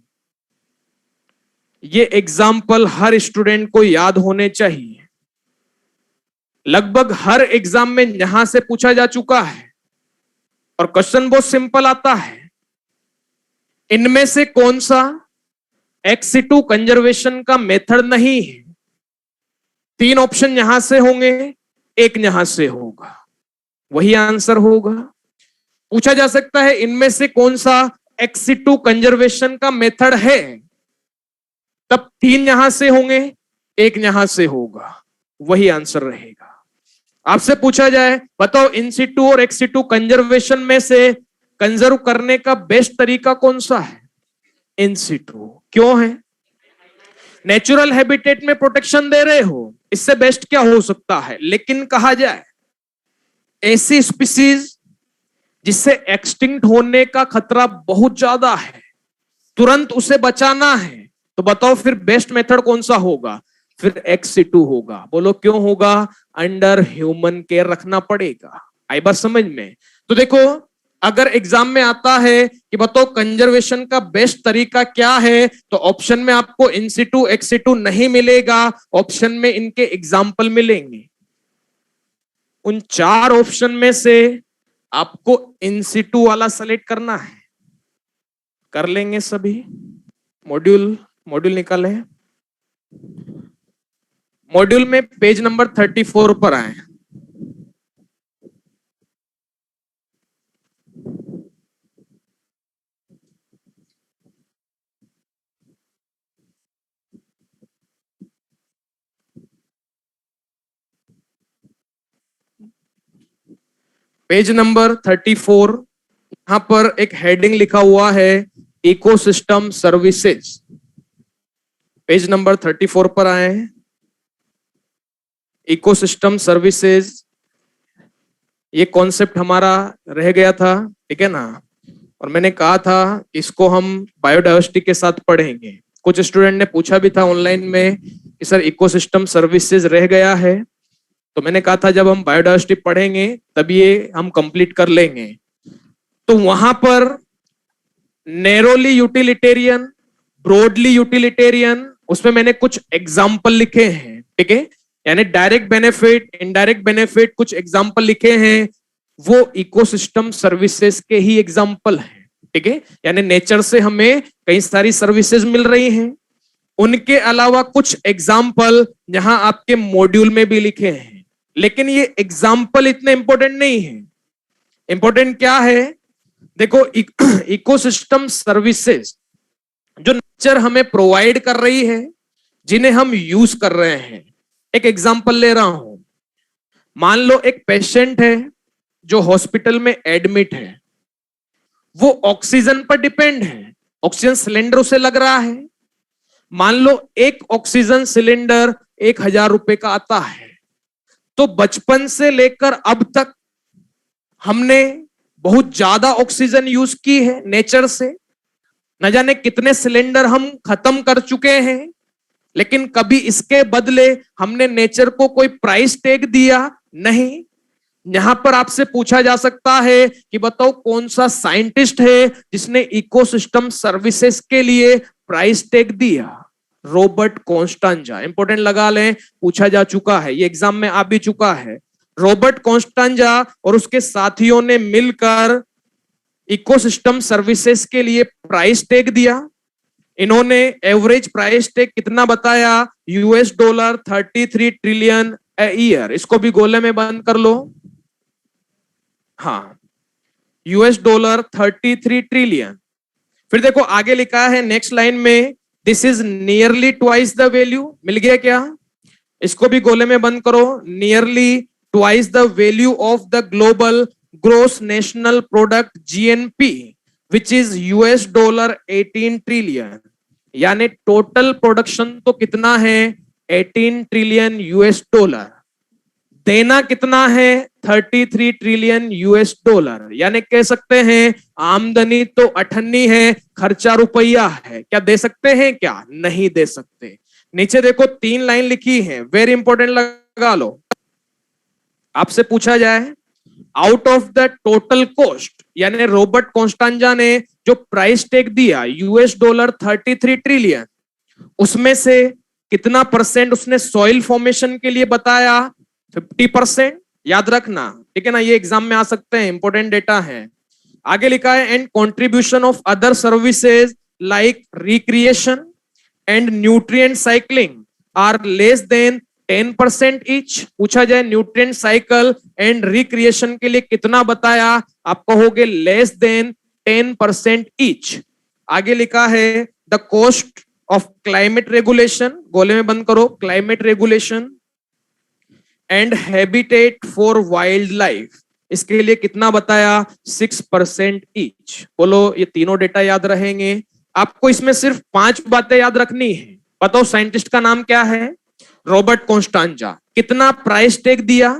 [SPEAKER 1] ये example हर student को याद होने चाहिए। लगभग हर एग्जाम में यहां से पूछा जा चुका है और क्वेश्चन बहुत सिंपल आता है। इनमें से कौन सा एक्स2 कंजर्वेशन का मेथड नहीं है? तीन ऑप्शन यहां से होंगे, एक यहां से होगा, वही आंसर होगा। पूछा जा सकता है इनमें से कौन सा एक्स2 कंजर्वेशन का मेथड है, तब तीन यहां से होंगे, एक यहां से होगा, वही आंसर रहेगा। आपसे पूछा जाए बताओ इन-सिटू और एक्स2 कंजर्वेशन में से कंजर्व करने का बेस्ट तरीका कौन सा है? इन-सिटू। क्यों है? नेचुरल हैबिटेट में प्रोटेक्शन दे रहे हो, इससे बेस्ट क्या हो सकता है। लेकिन कहा जाए ऐसी स्पीसीज जिससे एक्सटिंक्ट होने का खतरा बहुत ज्यादा है, तुरंत उसे बचाना है, तो बताओ फिर बेस्ट मेथड कौन सा होगा? फिर एक्स2 होगा। बोलो क्यों होगा? अंडर ह्यूमन केयर रखना पड़ेगा। आई बात समझ में? तो देखो, अगर एग्जाम में आता है कि बताओ कंजर्वेशन का बेस्ट तरीका क्या है, तो ऑप्शन में आपको इन-सिटू एक्स2 नहीं मिलेगा, ऑप्शन में इनके एग्जाम्पल मिलेंगे। उन चार ऑप्शन में से आपको इन-सिटू वाला सेलेक्ट करना है। कर लेंगे सभी? मॉड्यूल निकाले। मॉड्यूल में पेज नंबर 34 पर आए। पेज नंबर 34, यहां पर एक हेडिंग लिखा हुआ है इकोसिस्टम सर्विसेज। पेज नंबर 34 पर आए हैं। इकोसिस्टम सर्विसेज, ये कॉन्सेप्ट हमारा रह गया था, ठीक है ना। और मैंने कहा था इसको हम बायोडायवर्सिटी के साथ पढ़ेंगे। कुछ स्टूडेंट ने पूछा भी था ऑनलाइन में कि सर इकोसिस्टम सर्विसेज रह गया है, तो मैंने कहा था जब हम बायोडायवर्सिटी पढ़ेंगे तब ये हम कंप्लीट कर लेंगे। तो वहां पर नैरोली यूटिलिटेरियन, ब्रॉडली यूटिलिटेरियन, उसमें मैंने कुछ एग्जाम्पल लिखे हैं, ठीक है। यानी डायरेक्ट बेनिफिट, इनडायरेक्ट बेनिफिट, कुछ एग्जाम्पल लिखे हैं, वो इकोसिस्टम सर्विसेज के ही एग्जाम्पल हैं, ठीक है। यानी नेचर से हमें कई सारी सर्विसेज मिल रही हैं। उनके अलावा कुछ एग्जाम्पल यहां आपके मॉड्यूल में भी लिखे हैं, लेकिन ये एग्जाम्पल इतने इंपॉर्टेंट नहीं है। इंपॉर्टेंट क्या है? देखो, इकोसिस्टम सर्विसेज जो नेचर हमें प्रोवाइड कर रही है, जिन्हें हम यूज कर रहे हैं। एक एग्जाम्पल ले रहा हूं। मान लो एक पेशेंट है जो हॉस्पिटल में एडमिट है, वो ऑक्सीजन पर डिपेंड है, ऑक्सीजन सिलेंडर उसे लग रहा है। मान लो एक ऑक्सीजन सिलेंडर 1,000 रुपए का आता है, तो बचपन से लेकर अब तक हमने बहुत ज्यादा ऑक्सीजन यूज की है नेचर से, न जाने कितने सिलेंडर हम खत्म कर चुके हैं। लेकिन कभी इसके बदले हमने नेचर को कोई प्राइस टैग दिया नहीं। यहां पर आपसे पूछा जा सकता है कि बताओ कौन सा साइंटिस्ट है जिसने इकोसिस्टम सर्विसेज के लिए प्राइस टैग दिया? Robert Constanza. इंपॉर्टेंट लगा लें, पूछा जा चुका है, ये एग्जाम में आ भी चुका है। रॉबर्ट कॉन्स्टेंजा और उसके साथियों ने मिलकर इकोसिस्टम सर्विसेज के लिए प्राइस टैग दिया। इन्होंने एवरेज प्राइस टैग कितना बताया? $33 ट्रिलियन ए ईयर। इसको भी गोले में बंद कर लो। हाँ, $33 ट्रिलियन। फिर देखो आगे लिखा है नेक्स्ट लाइन में, this is nearly twice the value. मिल गया क्या? इसको भी गोले में बंद करो। Nearly twice the value of the global gross national product GNP which is $18 trillion. यानी टोटल प्रोडक्शन तो कितना है? $18 ट्रिलियन। देना कितना है? $33 ट्रिलियन। यानी कह सकते हैं आमदनी तो 98 है, खर्चा रुपया है। क्या दे सकते हैं? क्या नहीं दे सकते। नीचे देखो 3 लाइन लिखी है, वेरी इंपॉर्टेंट लगा लो। आपसे पूछा जाए out of the total cost, यानी रॉबर्ट कॉन्स्टेंजा ने जो प्राइस टैग दिया $33 ट्रिलियन, उसमें से कितना परसेंट उसने सॉइल फॉर्मेशन के लिए बताया? 50%। याद रखना, ठीक है ना, ये एग्जाम में आ सकते हैं, इंपॉर्टेंट डेटा है। आगे लिखा है and contribution of other services like recreation and nutrient cycling are less than 10% each. पूछा जाए न्यूट्रिएंट साइकिल एंड रिक्रिएशन के लिए कितना बताया? आप कहोगे लेस देन 10% ईच। आगे लिखा है the cost of climate regulation, गोले में बंद करो, climate regulation and habitat for wild life, इसके लिए कितना बताया? 6% ईच। बोलो ये तीनों डेटा याद रहेंगे। आपको इसमें सिर्फ 5 बातें याद रखनी है। बताओ साइंटिस्ट का नाम क्या है? Robert Constanza. कितना प्राइस टैग दिया?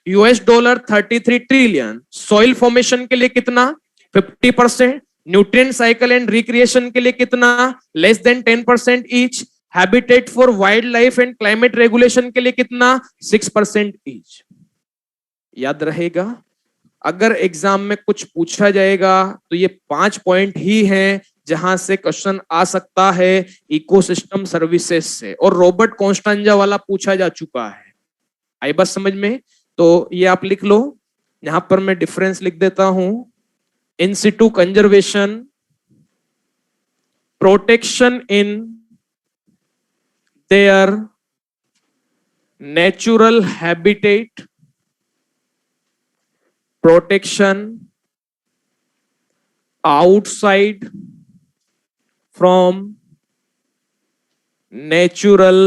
[SPEAKER 1] $33 ट्रिलियन। सॉइल फॉर्मेशन के लिए कितना? 50%। न्यूट्रिएंट साइकिल एंड रिक्रिएशन के लिए कितना? Less than 10% each. Habitat for wild life and climate regulation के लिए कितना? 6% ईच। याद रहेगा। अगर एग्जाम में कुछ पूछा जाएगा तो ये 5 पॉइंट ही हैं जहां से क्वेश्चन आ सकता है इकोसिस्टम सर्विसेज से, और रॉबर्ट कॉन्स्टेंजा वाला पूछा जा चुका है। आई बात समझ में? तो ये आप लिख लो, यहां पर मैं डिफरेंस लिख देता हूं। In situ conservation, protection in their natural habitat, protection outside from natural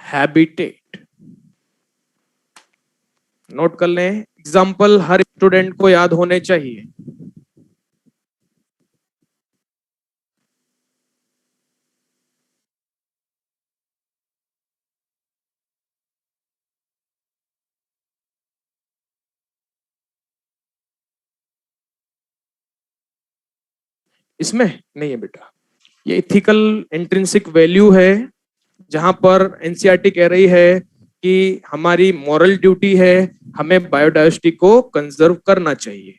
[SPEAKER 1] habitat। Note कर लें, एग्जाम्पल हर स्टूडेंट को याद होने चाहिए। इसमें नहीं है बेटा, ये इथिकल इंट्रिंसिक वैल्यू है, जहां पर एनसीईआरटी कह रही है कि हमारी मॉरल ड्यूटी है, हमें बायोडायवर्सिटी को कंजर्व करना चाहिए।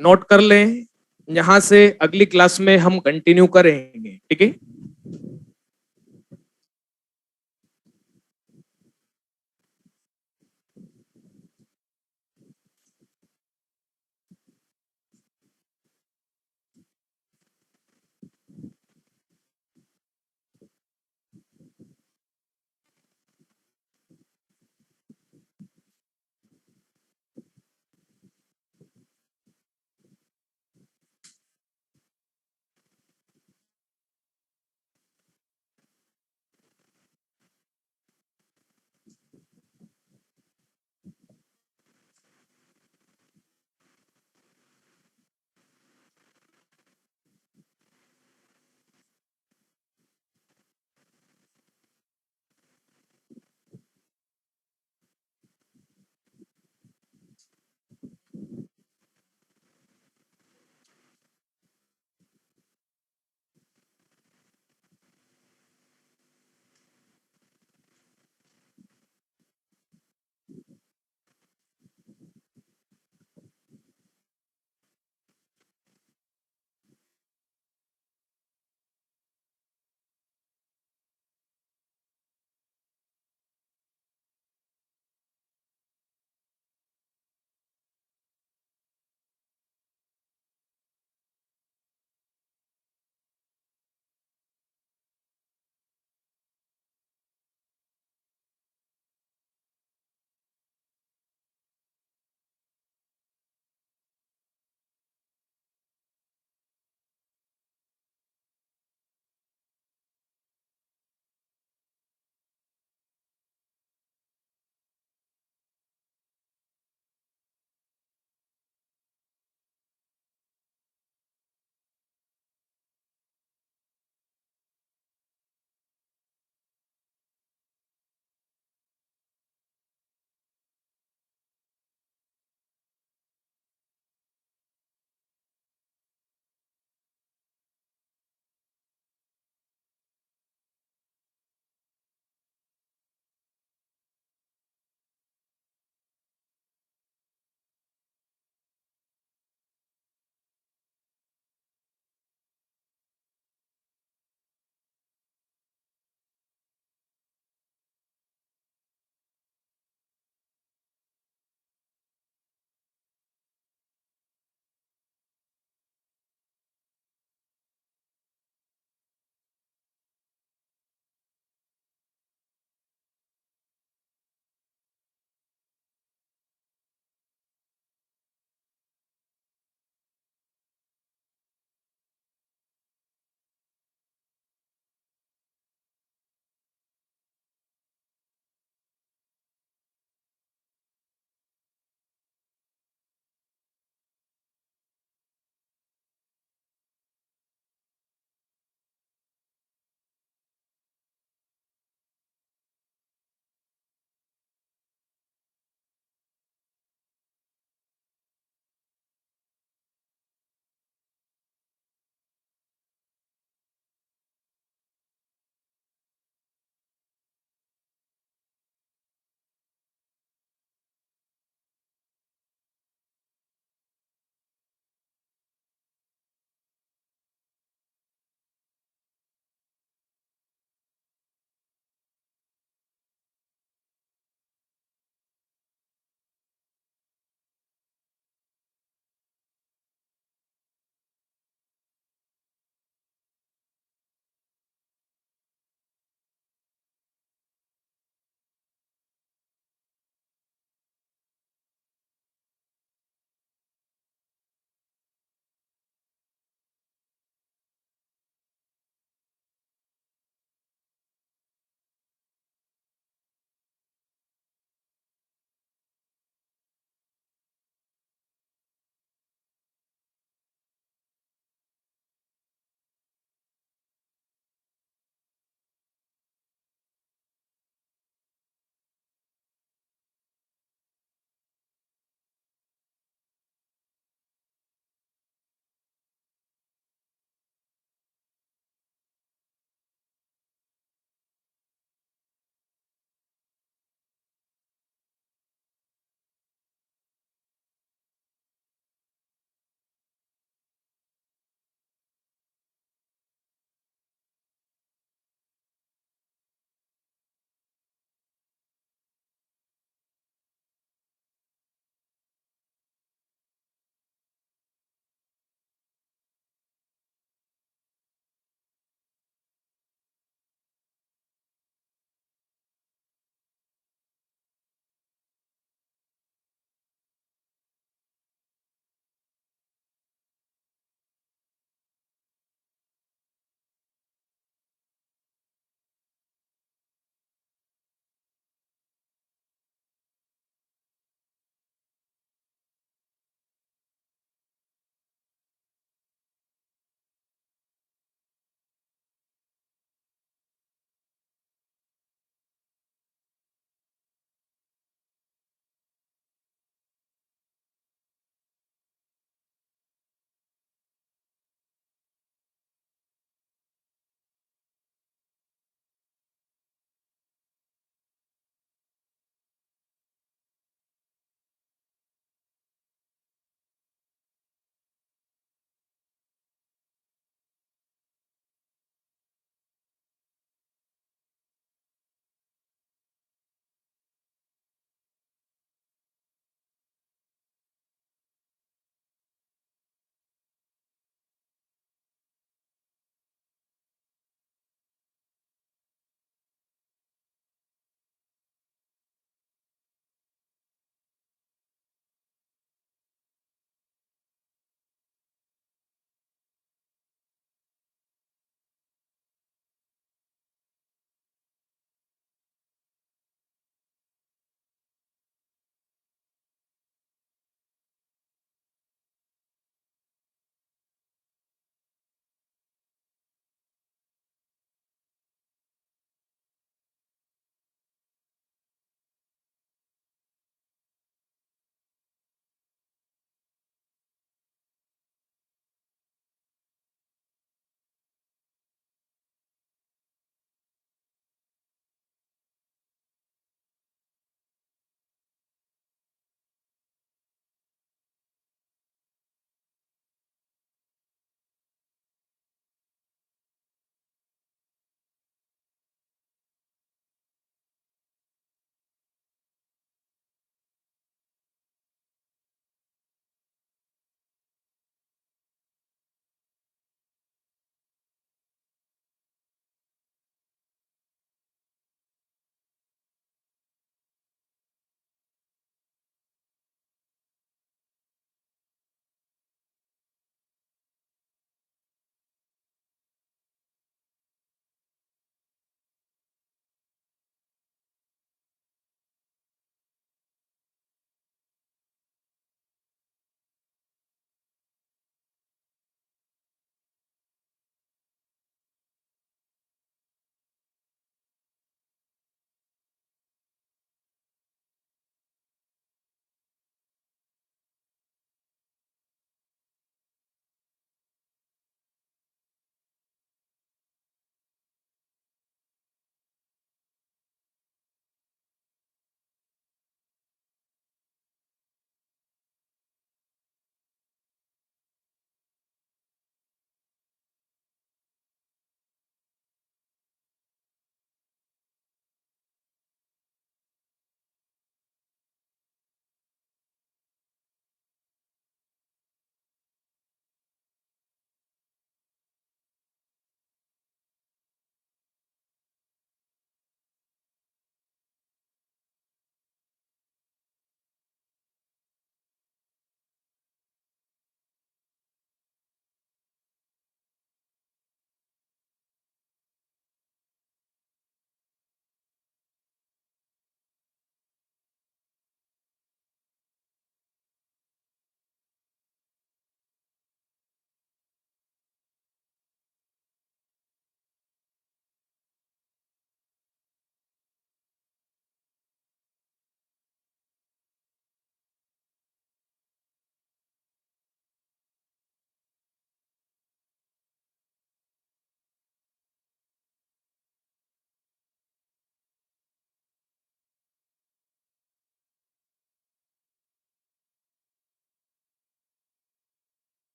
[SPEAKER 1] नोट कर लें, यहां से अगली क्लास में हम कंटिन्यू करेंगे, ठीक है।